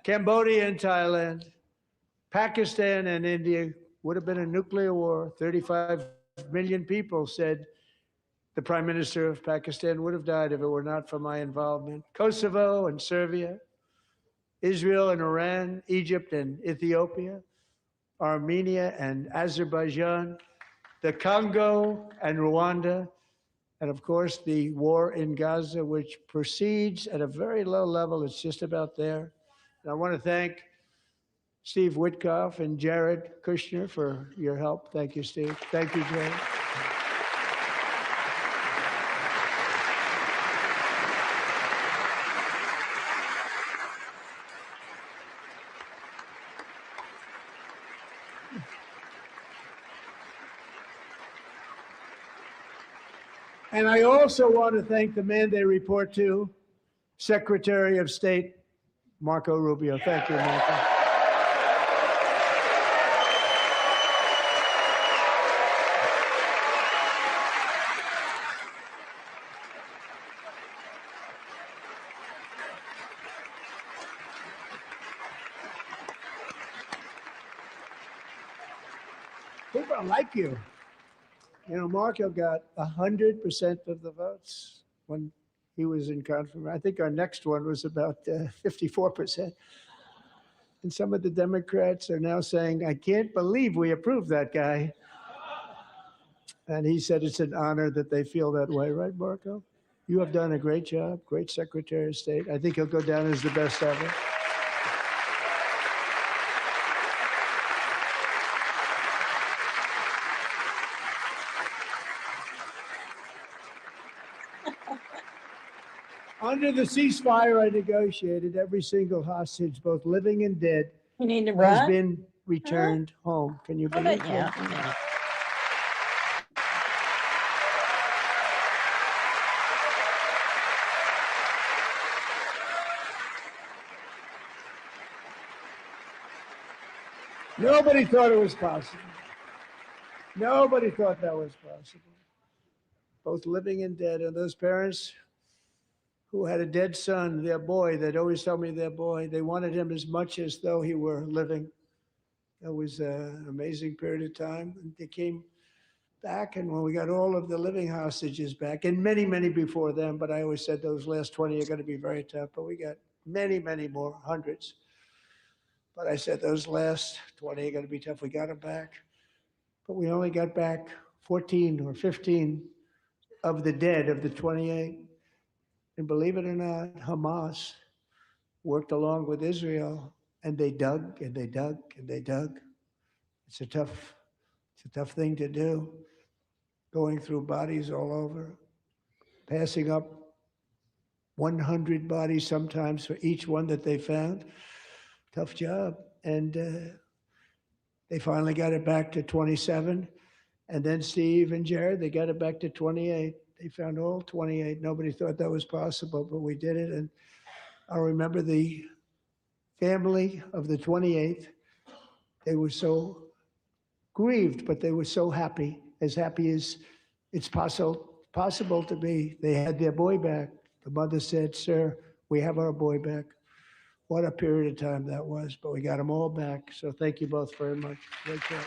Cambodia and Thailand, Pakistan and India. Would have been a nuclear war. 35 million people said the Prime Minister of Pakistan would have died if it were not for my involvement. Kosovo and Serbia, Israel and Iran, Egypt and Ethiopia, Armenia and Azerbaijan, the Congo and Rwanda, and of course the war in Gaza, which proceeds at a very low level. It's just about there. And I want to thank Steve Witkoff and Jared Kushner for your help. Thank you, Steve. Thank you, Jared. And I also want to thank the man they report to, Secretary of State Marco Rubio. Thank you, Marco. People don't like you. You know, Marco got 100% of the votes when he was in confirmation. I think our next one was about 54%. And some of the Democrats are now saying, I can't believe we approved that guy. And he said it's an honor that they feel that way, right, Marco? You have done a great job, great Secretary of State. I think he'll go down as the best ever. Under the ceasefire I negotiated, every single hostage, both living and dead, You need to has run? been returned home. Can you I believe bet, that? yeah. Nobody thought it was possible. Nobody thought that was possible. Both living and dead. And those parents who had a dead son, their boy, they'd always tell me their boy, they wanted him as much as though he were living. It was an amazing period of time. And they came back, and when we got all of the living hostages back, and many, many before them, but I always said those last 20 are going to be very tough, but we got many, many more, hundreds. But I said those last 20 are going to be tough. We got them back. But we only got back 14 or 15 of the dead of the 28. And believe it or not, Hamas worked along with Israel, and they dug and they dug and they dug. It's a tough thing to do, going through bodies all over, passing up 100 bodies sometimes for each one that they found. Tough job. And they finally got it back to 27. And then Steve and Jared, they got it back to 28. They found all 28. Nobody thought that was possible, but we did it. And I remember the family of the 28th. They were so grieved, but they were so happy as it's possible to be. They had their boy back. The mother said, "Sir, we have our boy back." What a period of time that was, but we got them all back. So thank you both very much. Great job.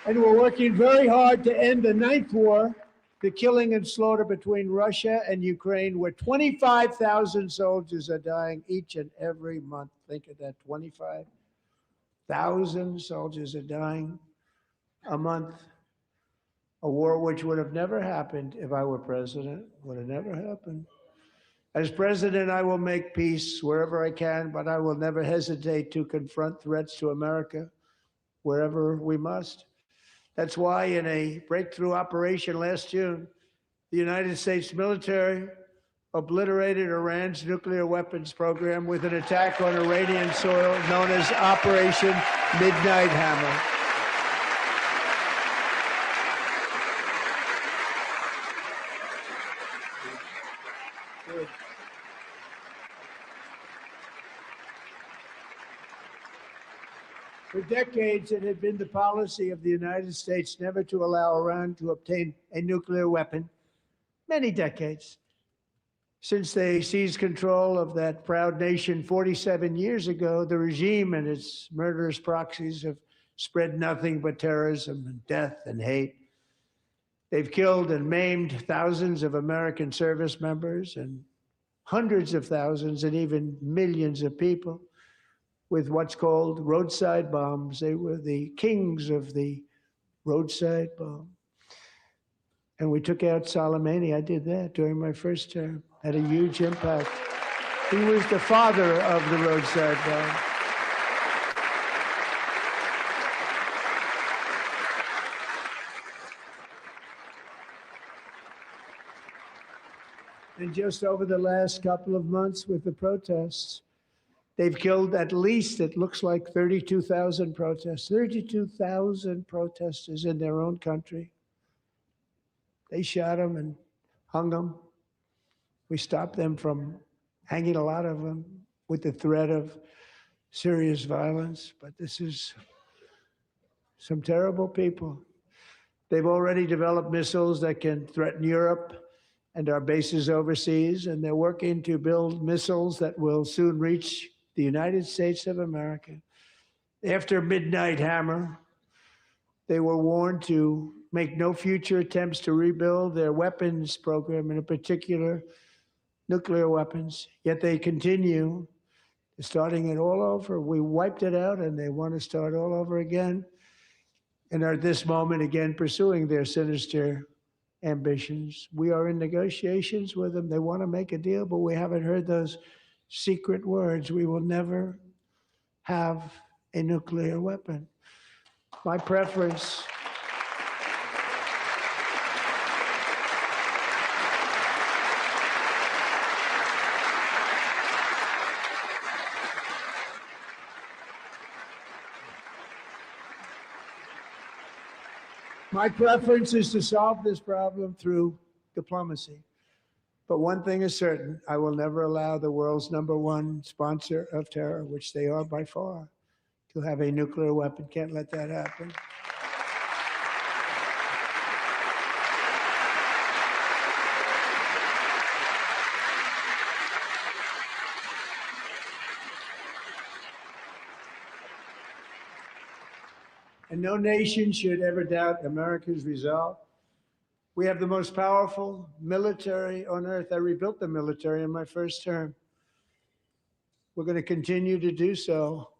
And we're working very hard to end the ninth war, the killing and slaughter between Russia and Ukraine, where 25,000 soldiers are dying each and every month. Think of that, 25,000 soldiers are dying a month. A war which would have never happened if I were president, would have never happened. As president, I will make peace wherever I can, but I will never hesitate to confront threats to America wherever we must. That's why in a breakthrough operation last June, the United States military obliterated Iran's nuclear weapons program with an attack on Iranian soil known as Operation Midnight Hammer. For decades, it had been the policy of the United States never to allow Iran to obtain a nuclear weapon. Many decades. Since they seized control of that proud nation 47 years ago, the regime and its murderous proxies have spread nothing but terrorism and death and hate. They've killed and maimed thousands of American service members and hundreds of thousands and even millions of people. with what's called roadside bombs. They were the kings of the roadside bomb. And we took out Soleimani. I did that during my first term. Had a huge impact. He was the father of the roadside bomb. And just over the last couple of months with the protests, they've killed at least, it looks like 32,000 protesters, 32,000 protesters in their own country. They shot them and hung them. We stopped them from hanging a lot of them with the threat of serious violence. But this is some terrible people. They've already developed missiles that can threaten Europe and our bases overseas, and they're working to build missiles that will soon reach the United States of America. After Midnight Hammer, they were warned to make no future attempts to rebuild their weapons program, and in particular, nuclear weapons. Yet they continue, starting it all over. We wiped it out, and they want to start all over again, and are at this moment again pursuing their sinister ambitions. We are in negotiations with them. They want to make a deal, but we haven't heard those secret words. We will never have a nuclear weapon. My preference is to solve this problem through diplomacy. But one thing is certain, I will never allow the world's #1 sponsor of terror, which they are by far, to have a nuclear weapon. Can't let that happen. And no nation should ever doubt America's resolve. We have the most powerful military on earth. I rebuilt the military in my first term. We're going to continue to do so.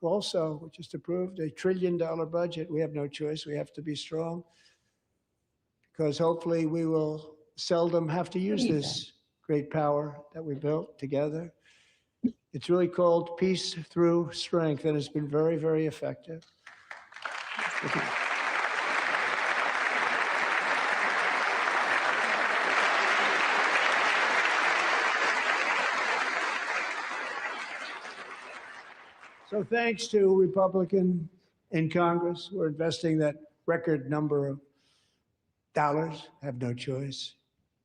Also, we just approved a $1 trillion budget. We have no choice. We have to be strong because hopefully we will seldom have to use this great power that we built together. It's really called peace through strength, and it's been very, very effective. So thanks to Republican in Congress, we're investing that record number of dollars, have no choice,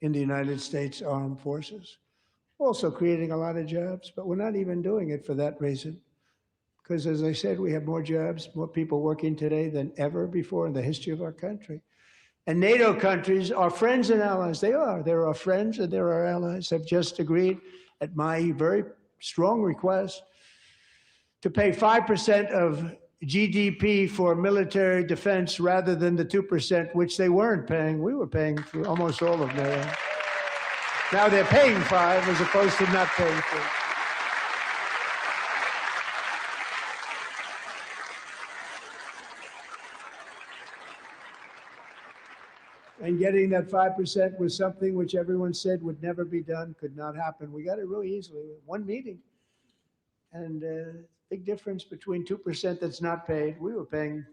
in the United States Armed Forces. Also creating a lot of jobs, but we're not even doing it for that reason. Because as I said, we have more jobs, more people working today than ever before in the history of our country. And NATO countries are friends and allies. They are. They're our friends and they're our allies. Have just agreed at my very strong request to pay 5% of GDP for military defense rather than the 2%, which they weren't paying. We were paying for almost all of NATO. Now they're paying 5 as opposed to not paying 3. And getting that 5% was something which everyone said would never be done, could not happen. We got it really easily, one meeting. And big difference between 2% that's not paid. We were paying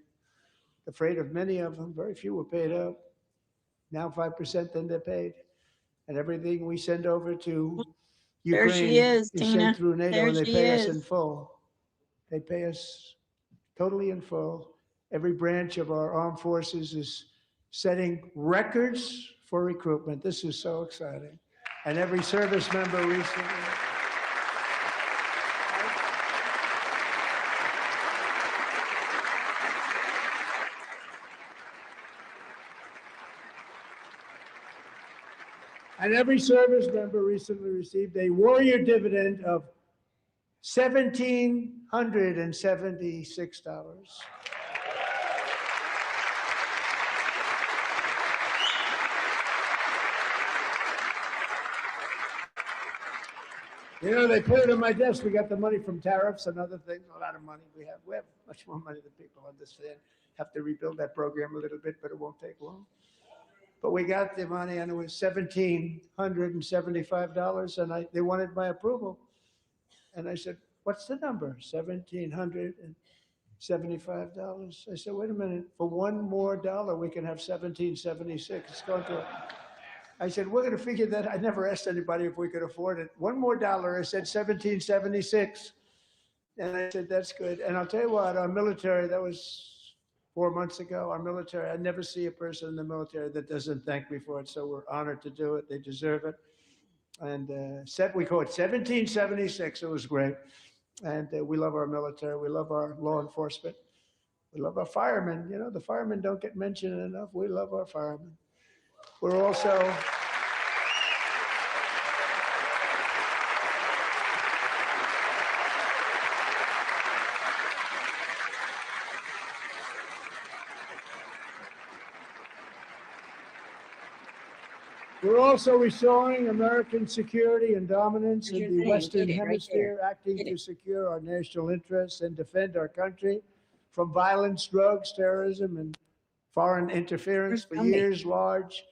the freight of many of them. Very few were paid up. Now 5%, then they're paid. And everything we send over to There Ukraine she is, sent Tina. through NATO, There and they she pay us is. in full. They pay us totally in full. Every branch of our armed forces is setting records for recruitment. This is so exciting. And every service member recently. And every service member recently received a warrior dividend of $1,776. You know, they put it on my desk. We got the money from tariffs and other things, a lot of money we have. We have much more money than people understand. Have to rebuild that program a little bit, but it won't take long. But we got the money and it was $1,775 and they wanted my approval. And I said, what's the number? $1,775. I said, wait a minute, for one more dollar, we can have 1776. It's going to, I said, we're going to figure that. I never asked anybody if we could afford it. One more dollar, I said 1776. And I said, that's good. And I'll tell you what, our military, that was 4 months ago, our military, I never see a person in the military that doesn't thank me for it. So we're honored to do it. They deserve it. And we call it 1776. It was great. And we love our military. We love our law enforcement. We love our firemen. You know, the firemen don't get mentioned enough. We love our firemen. We're also, restoring American security and dominance What's in your the name? Western Get it right Hemisphere, acting Get to it. secure our national interests and defend our country from violence, drugs, terrorism, and foreign interference. For Where's Gumby? years, large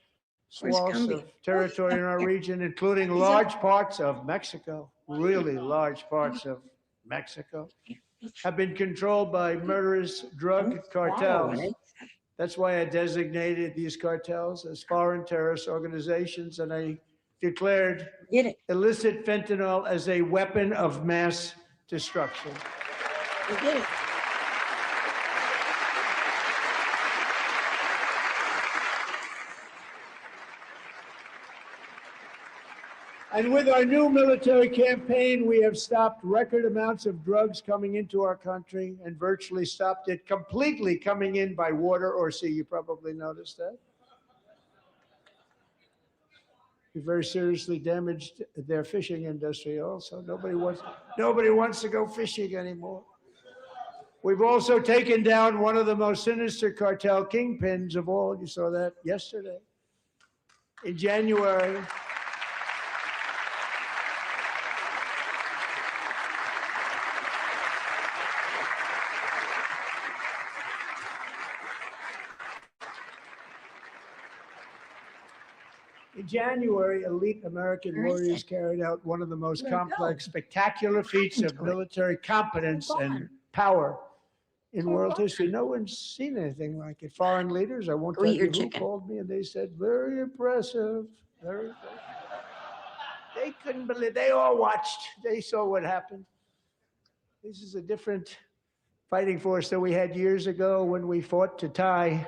Where's swaths Gumby? of territory in our region, including He's large parts of Mexico, really large parts of Mexico, have been controlled by murderous drug I'm cartels. swallowing it. That's why I designated these cartels as foreign terrorist organizations, and I declared Get it. illicit fentanyl as a weapon of mass destruction. You get it. And with our new military campaign, we have stopped record amounts of drugs coming into our country and virtually stopped it completely coming in by water or sea. You probably noticed that. We very seriously damaged their fishing industry also. Nobody wants to go fishing anymore. We've also taken down one of the most sinister cartel kingpins of all. You saw that yesterday. In January, elite American Where is warriors it? carried out one of the most Where'd it complex, go? spectacular feats happened of to it? military competence It's and gone. power in It's world gone. history. No one's seen anything like it. Foreign leaders, I won't Go tell eat your you who chicken. called me, and they said, very impressive, very impressive. They couldn't believe, they all watched, they saw what happened. This is a different fighting force than we had years ago when we fought to tie.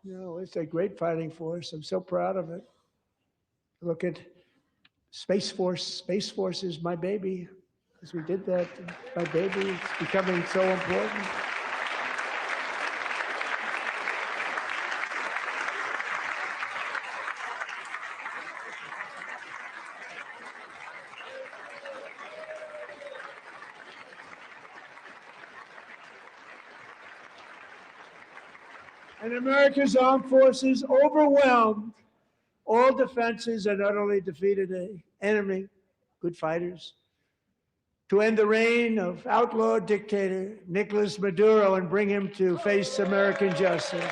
You know, it's a great fighting force. I'm so proud of it. Look at Space Force. Space Force is my baby. Because we did that, my baby. It's becoming so important. And America's armed forces overwhelmed all defenses and utterly defeated an enemy, good fighters, to end the reign of outlaw dictator Nicolas Maduro and bring him to face American justice.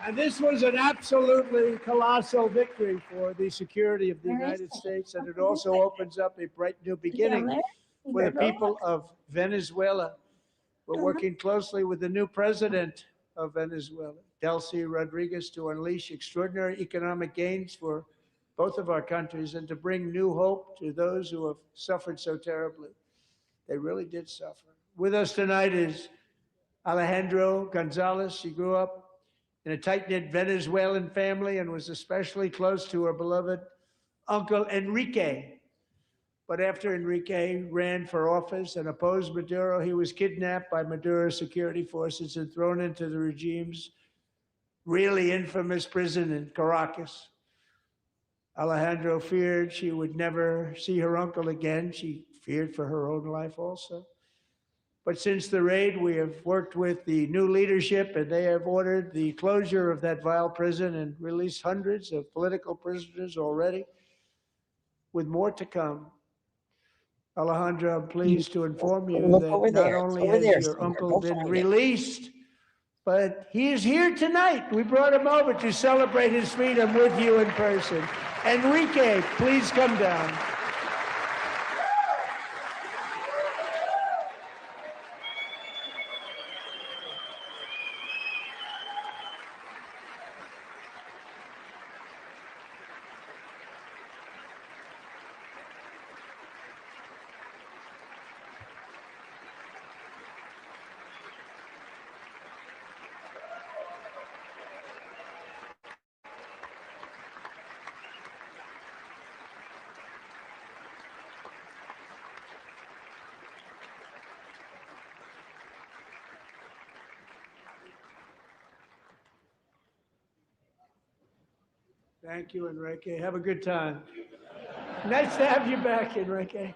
And this was an absolutely colossal victory for the security of the Where is United it? States, and it also opens up a bright new Is it down beginning there? You for the better go people of Venezuela. We're working closely with the new president of Venezuela, Delcy Rodriguez, to unleash extraordinary economic gains for both of our countries and to bring new hope to those who have suffered so terribly. They really did suffer. With us tonight is Alejandro Gonzalez. She grew up in a tight-knit Venezuelan family and was especially close to her beloved uncle Enrique. But after Enrique ran for office and opposed Maduro, he was kidnapped by Maduro's security forces and thrown into the regime's really infamous prison in Caracas. Alejandro feared she would never see her uncle again. She feared for her own life also. But since the raid, we have worked with the new leadership, and they have ordered the closure of that vile prison and released hundreds of political prisoners already, with more to come. Alejandro, I'm pleased to inform you Look that over not there. It's only over has there, your Seymour. uncle Go been find it. released, but he is here tonight. We brought him over to celebrate his freedom with you in person. Enrique, please come down. Thank you, Enrique. Have a good time. Nice to have you back, Enrique.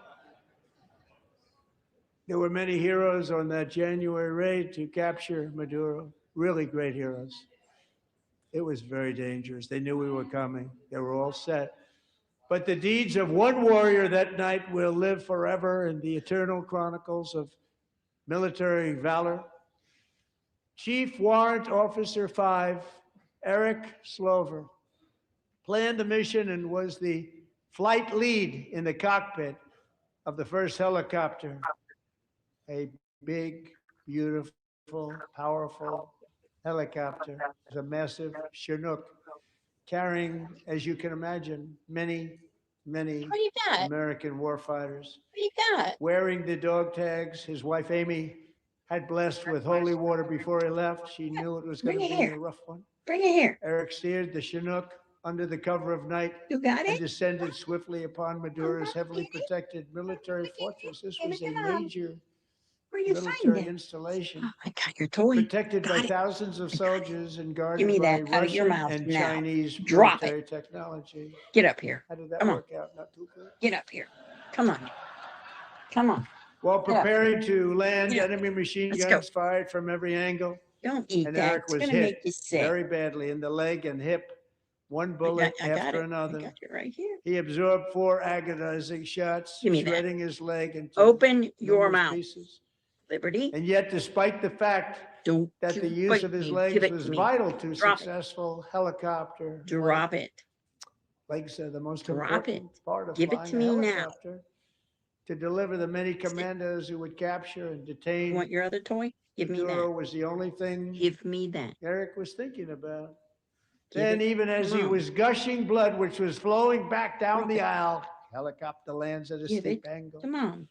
There were many heroes on that January raid to capture Maduro, really great heroes. It was very dangerous. They knew we were coming. They were all set. But the deeds of one warrior that night will live forever in the eternal chronicles of military valor. Chief Warrant Officer 5, Eric Slover, planned the mission and was the flight lead in the cockpit of the first helicopter, a big, beautiful, powerful helicopter. It was a massive Chinook carrying, as you can imagine, many What do you got? American warfighters. What do you got? Wearing the dog tags, his wife Amy had blessed with holy water before he left. She knew it was going Bring to it be here. a rough one. Bring it here. Eric steered the Chinook under the cover of night You got and it? descended swiftly upon Maduro's heavily protected military fortress. This was a major Where you find military it? installation, Oh, I got your toy. protected by Got it. thousands of I got it. soldiers and Give guarded me by that out of your Russian mouth and now. Chinese Drop military technology. Get up here. How did that Come on. work out? Not too good. Get up here. Come on. Come on. While Get up. preparing to land, Get up. enemy machine Let's go. guns fired from every angle, Don't eat and that. Eric It's was gonna hit make you sick. very badly in the leg and hip, one bullet I got after it. I another. got it right here. He absorbed 4 agonizing shots, Give me that. shredding his leg into Open your numerous mouth. pieces. Liberty. And yet, despite the fact Don't that you the use bite of his me. Give legs it was to me. vital to Drop it. successful helicopter Drop flight. it. Legs are the most Drop important part of Give it flying to a me now. helicopter. To deliver the many commandos who would capture and You detain want your other toy? Give me Maduro that. was the only thing Give me that. Eric was thinking about. Give Then, it. even as Come he on. was gushing blood, which was flowing back down Drop the it. aisle, helicopter lands at a Give steep it. angle. Come on.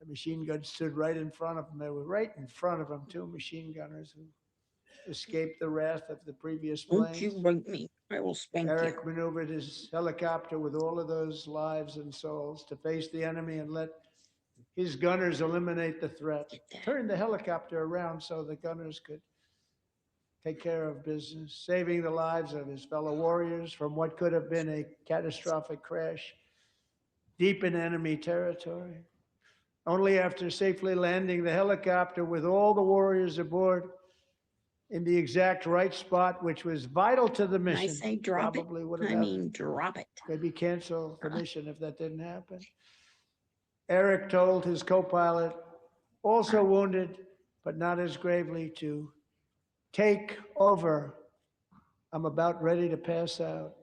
The machine gun stood right in front of him. They were right in front of him, 2 machine gunners who escaped the wrath of the previous Don't you planes. bite me. I will spank you. Eric maneuvered his helicopter with all of those lives and souls to face the enemy and let his gunners eliminate the threat. Get that. Turned the helicopter around so the gunners could take care of business, saving the lives of his fellow warriors from what could have been a catastrophic crash deep in enemy territory. Only after safely landing the helicopter with all the warriors aboard in the exact right spot, which was vital to the When I mission. say drop it, Probably would have I had mean drop it. maybe cancel the mission if that didn't happen. Eric told his co-pilot, also wounded, but not as gravely, to take over. I'm about ready to pass out.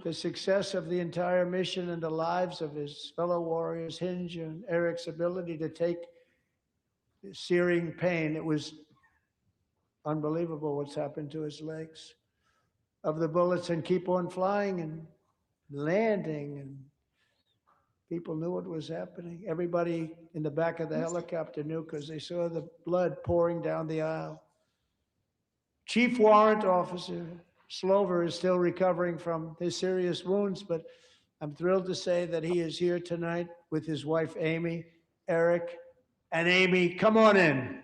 The success of the entire mission and the lives of his fellow warriors hinge on Eric's ability to take the searing pain. It was unbelievable what's happened to his legs of the bullets and keep on flying and landing, and people knew what was happening. Everybody in the back of the helicopter knew because they saw the blood pouring down the aisle. Chief Warrant Officer Slover is still recovering from his serious wounds, but I'm thrilled to say that he is here tonight with his wife, Amy, Eric, and Amy. Come on in.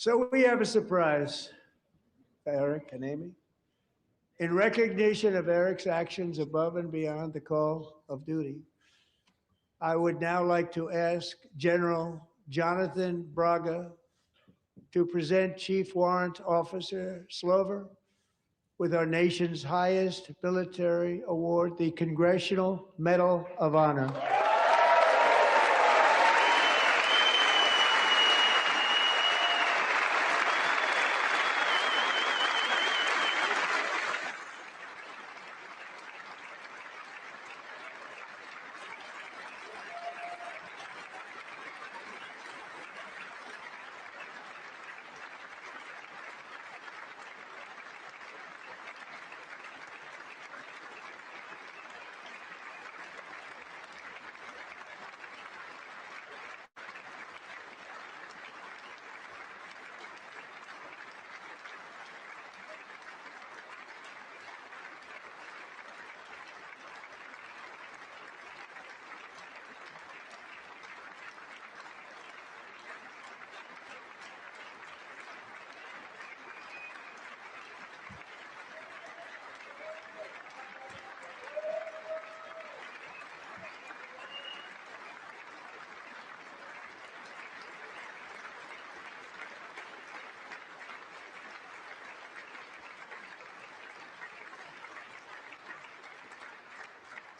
So we have a surprise, Eric and Amy. In recognition of Eric's actions above and beyond the call of duty, I would now like to ask General Jonathan Braga to present Chief Warrant Officer Slover with our nation's highest military award, the Congressional Medal of Honor.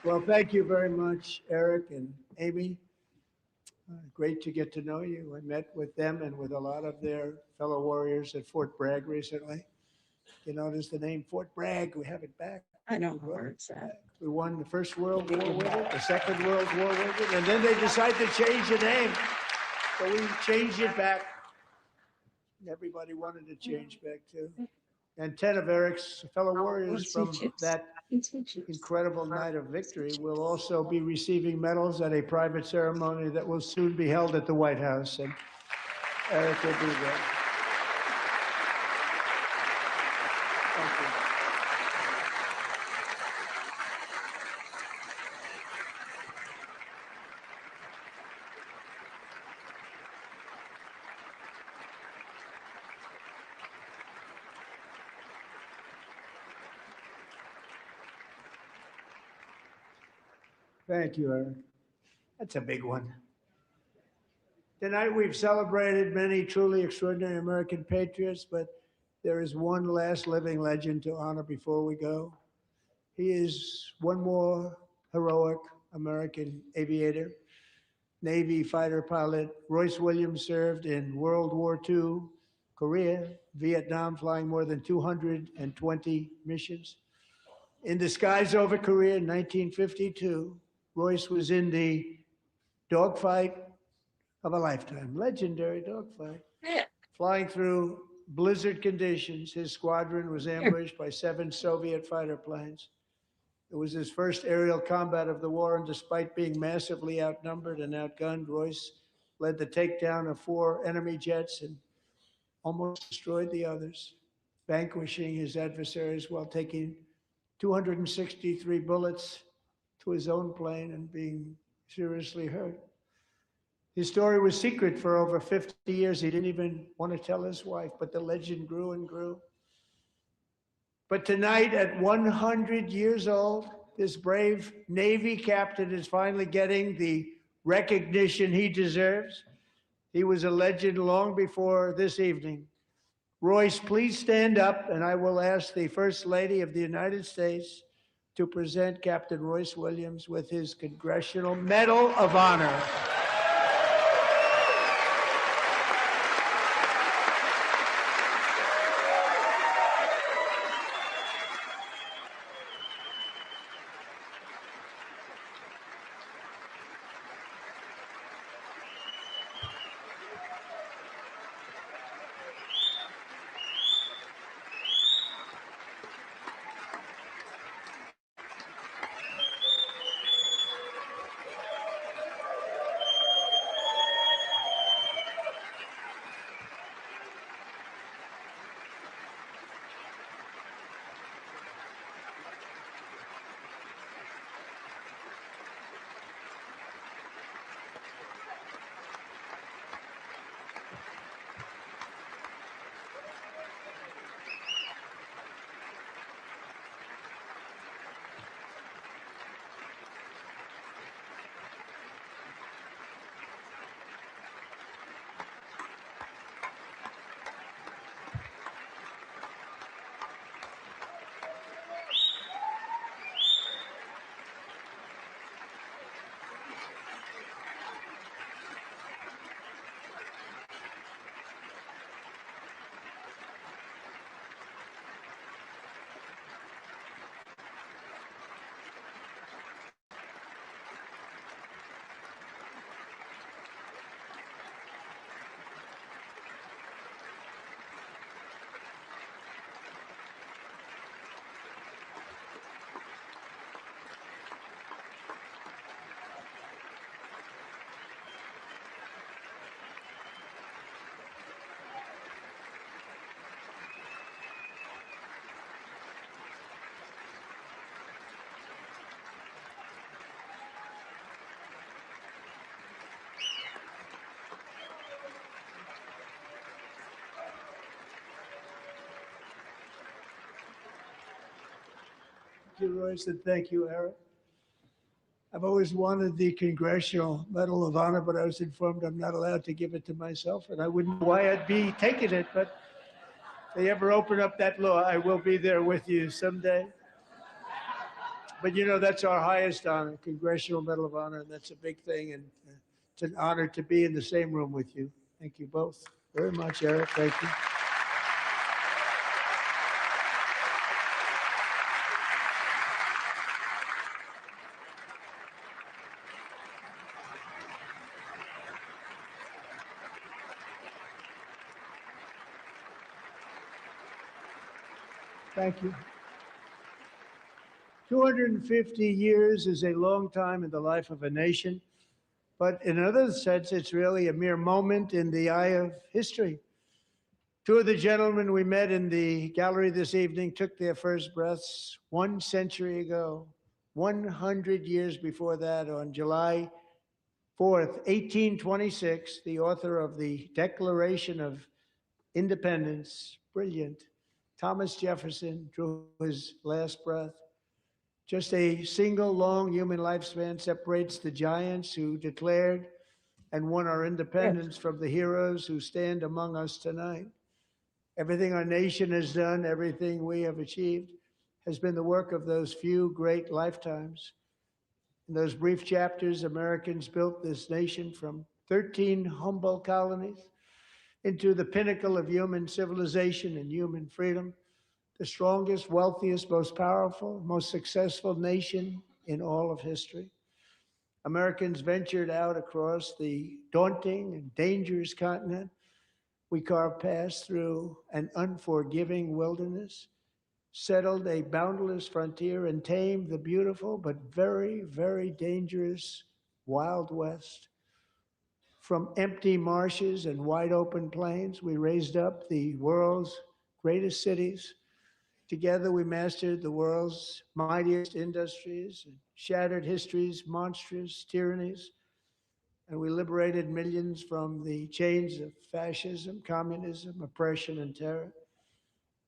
Well, thank you very much, Eric and Amy. Great to get to know you. I met with them and with a lot of their fellow warriors at Fort Bragg recently. You notice the name Fort Bragg, we have it back. I don't know where it's at. We won the First World War with it, the Second World War with it, and then they decided to change the name. So we changed it back. Everybody wanted to change back too. And 10 of Eric's fellow warriors from that incredible night of victory will also be receiving medals at a private ceremony that will soon be held at the White House. And Eric will be there. Thank you. Thank you, Eric. That's a big one. Tonight, we've celebrated many truly extraordinary American patriots, but there is one last living legend to honor before we go. He is one more heroic American aviator, Navy fighter pilot. Royce Williams served in World War II, Korea, Vietnam, flying more than 220 missions. In the skies over Korea in 1952, Royce was in the dogfight of a lifetime, legendary dogfight. Yeah. Flying through blizzard conditions, his squadron was ambushed by 7 Soviet fighter planes. It was his first aerial combat of the war, and despite being massively outnumbered and outgunned, Royce led the takedown of 4 enemy jets and almost destroyed the others, vanquishing his adversaries while taking 263 bullets to his own plane and being seriously hurt. His story was secret for over 50 years. He didn't even want to tell his wife, but the legend grew and grew. But tonight, at 100 years old, this brave Navy captain is finally getting the recognition he deserves. He was a legend long before this evening. Royce, please stand up, and I will ask the First Lady of the United States to present Captain Royce Williams with his Congressional Medal of Honor. you, Royce, and thank you, Eric. I've always wanted the Congressional Medal of Honor, but I was informed I'm not allowed to give it to myself, and I wouldn't know why I'd be taking it, but if they ever open up that law, I will be there with you someday. But you know, that's our highest honor, Congressional Medal of Honor, and that's a big thing, and it's an honor to be in the same room with you. Thank you both very much, Eric. Thank you. Thank you. 250 years is a long time in the life of a nation, but in another sense, it's really a mere moment in the eye of history. Two of the gentlemen we met in the gallery this evening took their first breaths 1 century ago, 100 years before that, on July 4th, 1826, the author of the Declaration of Independence, brilliant, Thomas Jefferson, drew his last breath. Just a single long human lifespan separates the giants who declared and won our independence from the heroes who stand among us tonight. Everything our nation has done, everything we have achieved, has been the work of those few great lifetimes. In those brief chapters, Americans built this nation from 13 humble colonies into the pinnacle of human civilization and human freedom, the strongest, wealthiest, most powerful, most successful nation in all of history. Americans ventured out across the daunting and dangerous continent. We carved paths through an unforgiving wilderness, settled a boundless frontier, and tamed the beautiful but very, very dangerous Wild West. From empty marshes and wide open plains, we raised up the world's greatest cities. Together, we mastered the world's mightiest industries and shattered history's monstrous tyrannies. And we liberated millions from the chains of fascism, communism, oppression, and terror.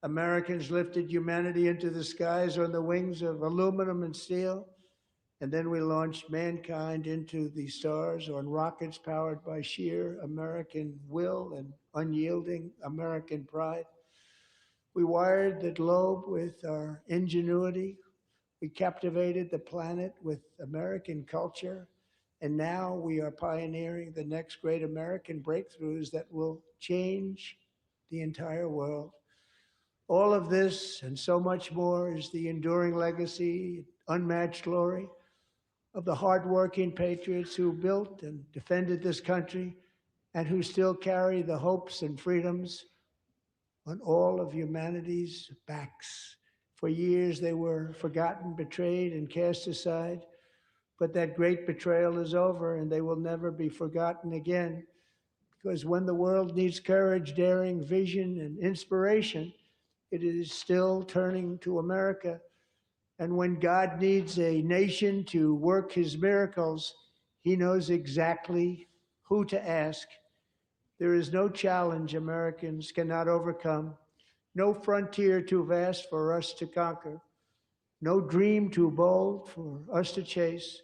Americans lifted humanity into the skies on the wings of aluminum and steel. And then we launched mankind into the stars on rockets powered by sheer American will and unyielding American pride. We wired the globe with our ingenuity. We captivated the planet with American culture. And now we are pioneering the next great American breakthroughs that will change the entire world. All of this and so much more is the enduring legacy, unmatched glory of the hardworking patriots who built and defended this country and who still carry the hopes and freedoms on all of humanity's backs. For years, they were forgotten, betrayed, and cast aside. But that great betrayal is over, and they will never be forgotten again. Because when the world needs courage, daring, vision, and inspiration, it is still turning to America. And when God needs a nation to work his miracles, he knows exactly who to ask. There is no challenge Americans cannot overcome, no frontier too vast for us to conquer, no dream too bold for us to chase,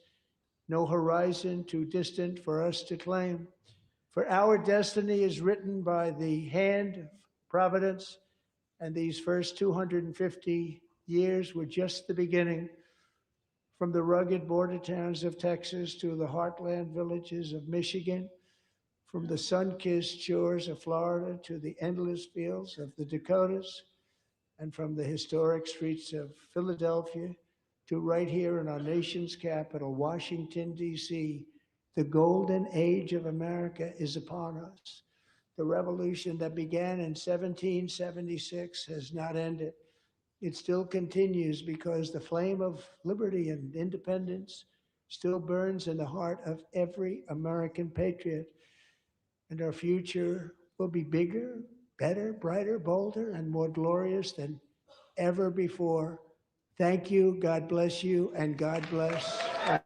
no horizon too distant for us to claim. For our destiny is written by the hand of providence, and these first 250 years were just the beginning. From the rugged border towns of Texas to the heartland villages of Michigan, from the sun-kissed shores of Florida to the endless fields of the Dakotas, and from the historic streets of Philadelphia to right here in our nation's capital, Washington, D.C., the golden age of America is upon us. The revolution that began in 1776 has not ended. It still continues because the flame of liberty and independence still burns in the heart of every American patriot. And our future will be bigger, better, brighter, bolder, and more glorious than ever before. Thank you, God bless you, and God bless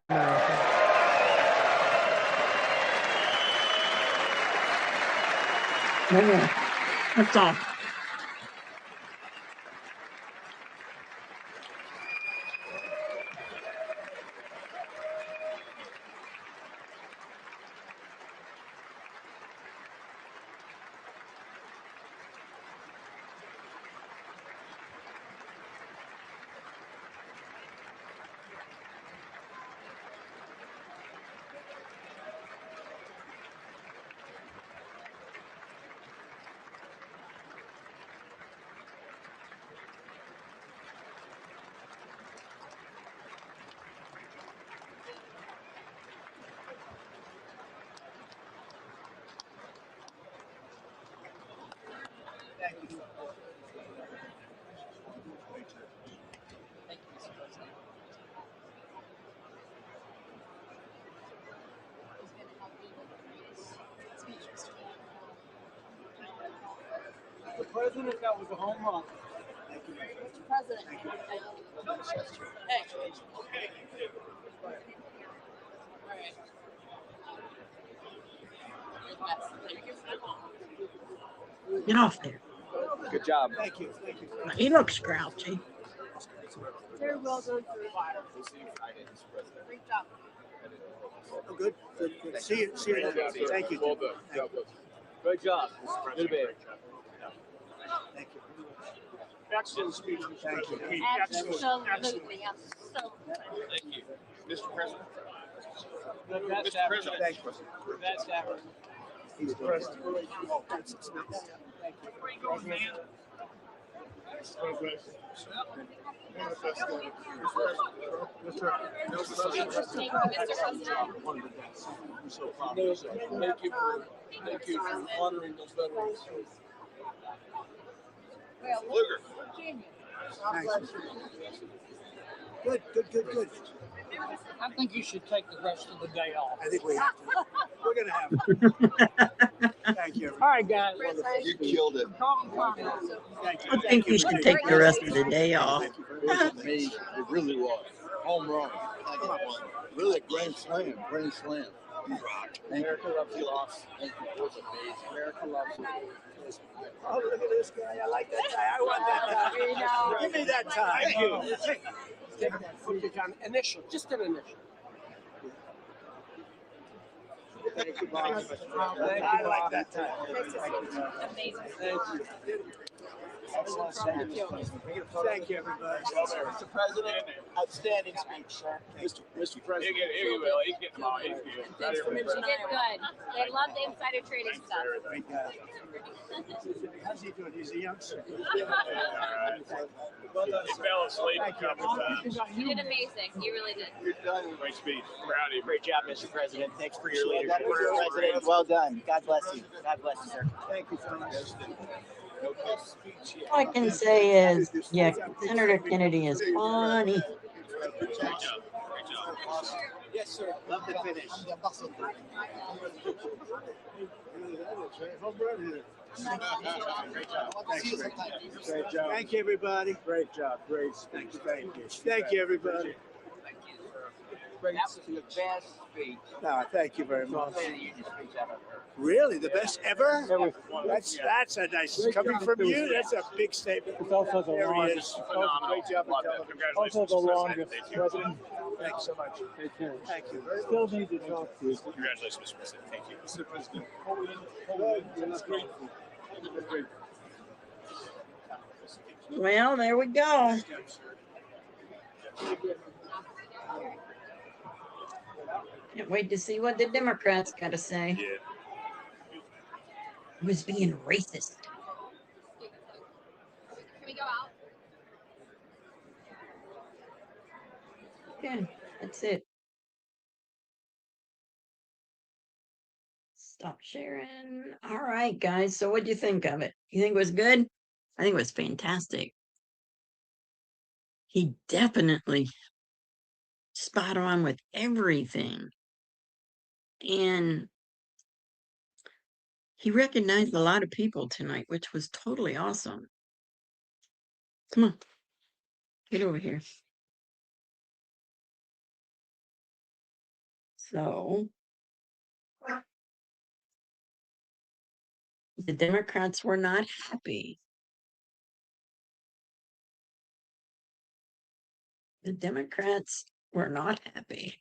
America. That's all. President, that was a home run. Get off there. Good job. Thank you. Thank you. He looks grouchy. Very well done. Great job. Oh, good. Good. Good. See you. See you. Thank you. Well done. God bless. Good job. Good man. Thank you. Excellent speech. Thank you. Absolutely. Absolutely. Thank you. Mr. President. Mr. President. Thank you. Best ever. He's the president. Where you going, man? Thank you for honoring those veterans. Luger. Thanks. Good. Good. Good. Good. I think you should take the rest of the day off. I think we have to. We're gonna have to. Thank you. All right, guys. You killed it. Thank you. I think you should take the rest of the day off. It was amazing. It really was. Home run. Really a grand slam. Grand slam. You rock. America loves you, lost. Thank you. It was amazing. America loves you. Oh, look at this guy. I like that tie. I want that tie. Give me that tie. Thank you. Put your kind of initial, just an initial. Thank you, boss. I like that tie. Amazing. Thank you. Thank you, everybody. Mr. President, outstanding speech, sir. Mr. President. You did good. They love the insider trading stuff. Great guy. How's he doing? He's a youngster. You did amazing. You really did. Great speech. Proud of you. Great job, Mr. President. Thanks for your leadership. Mr. President, well done. God bless you. God bless you, sir. Thank you, Thomas. All I can say is, yeah, Senator Kennedy is funny. Yes, sir. Love the finish. Great job. Thank you, everybody. Great job. Great. Thank you. Thank you. Thank you, everybody. That was the best speech. No, thank you very much. State of the Union speech I've ever heard. Really, the best ever? That's a nice coming from you. That's a big statement. It's also the There he longest. is. Great job. Also the longest president. Thanks so much. Take care. Thank you. Still need to talk to you. Congratulations, Mr. President. Thank you. Mr. President. Well, there we go. Can't wait to see what the Democrats got to say. Who's being racist? Can we go out? Okay, that's it. Stop sharing. All right, guys. So what do you think of it? You think it was good? I think it was fantastic. He definitely spot on with everything. And he recognized a lot of people tonight, which was totally awesome. Come on, get over here. So the Democrats were not happy. The Democrats were not happy.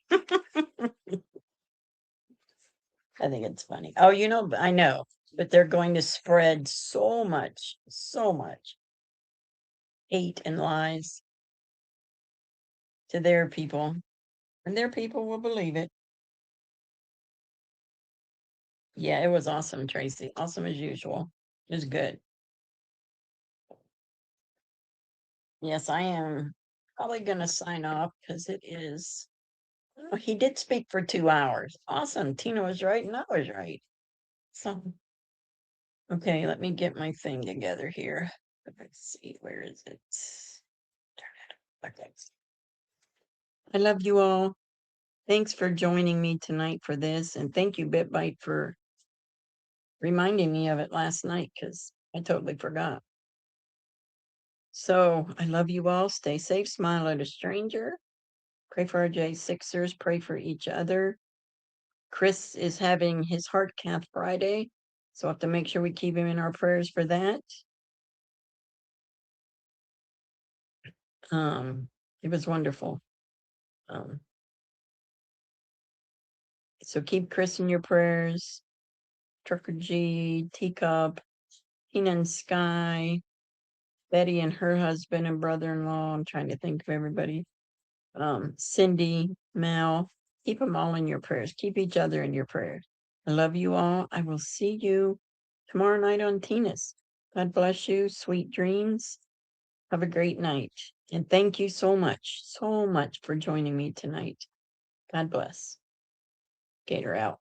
I think it's funny. Oh, you know, I know, but they're going to spread so much hate and lies to their people, and their people will believe it. Yeah, it was awesome, Tracy. Awesome as usual. It was good. Yes, I am probably going to sign off because it is. Oh, he did speak for 2 hours. Awesome. Tina was right and I was right. So, okay, let me get my thing together here. Let's see, where is it? Turn it. Okay. I love you all. Thanks for joining me tonight for this. And thank you, BitBite, for reminding me of it last night because I totally forgot. So I love you all. Stay safe. Smile at a stranger. Pray for our J6ers. Pray for each other. Chris is having his heart cath Friday, so I have to make sure we keep him in our prayers for that. It was wonderful. So keep Chris in your prayers. Trucker G, Teacup, Tina and Sky, Betty and her husband and brother-in-law. I'm trying to think of everybody. Cindy, Mel, keep them all in your prayers. Keep each other in your prayers. I love you all. I will see you tomorrow night on Tina's. God bless you. Sweet dreams. Have a great night. And thank you so much for joining me tonight. God bless. Gator out.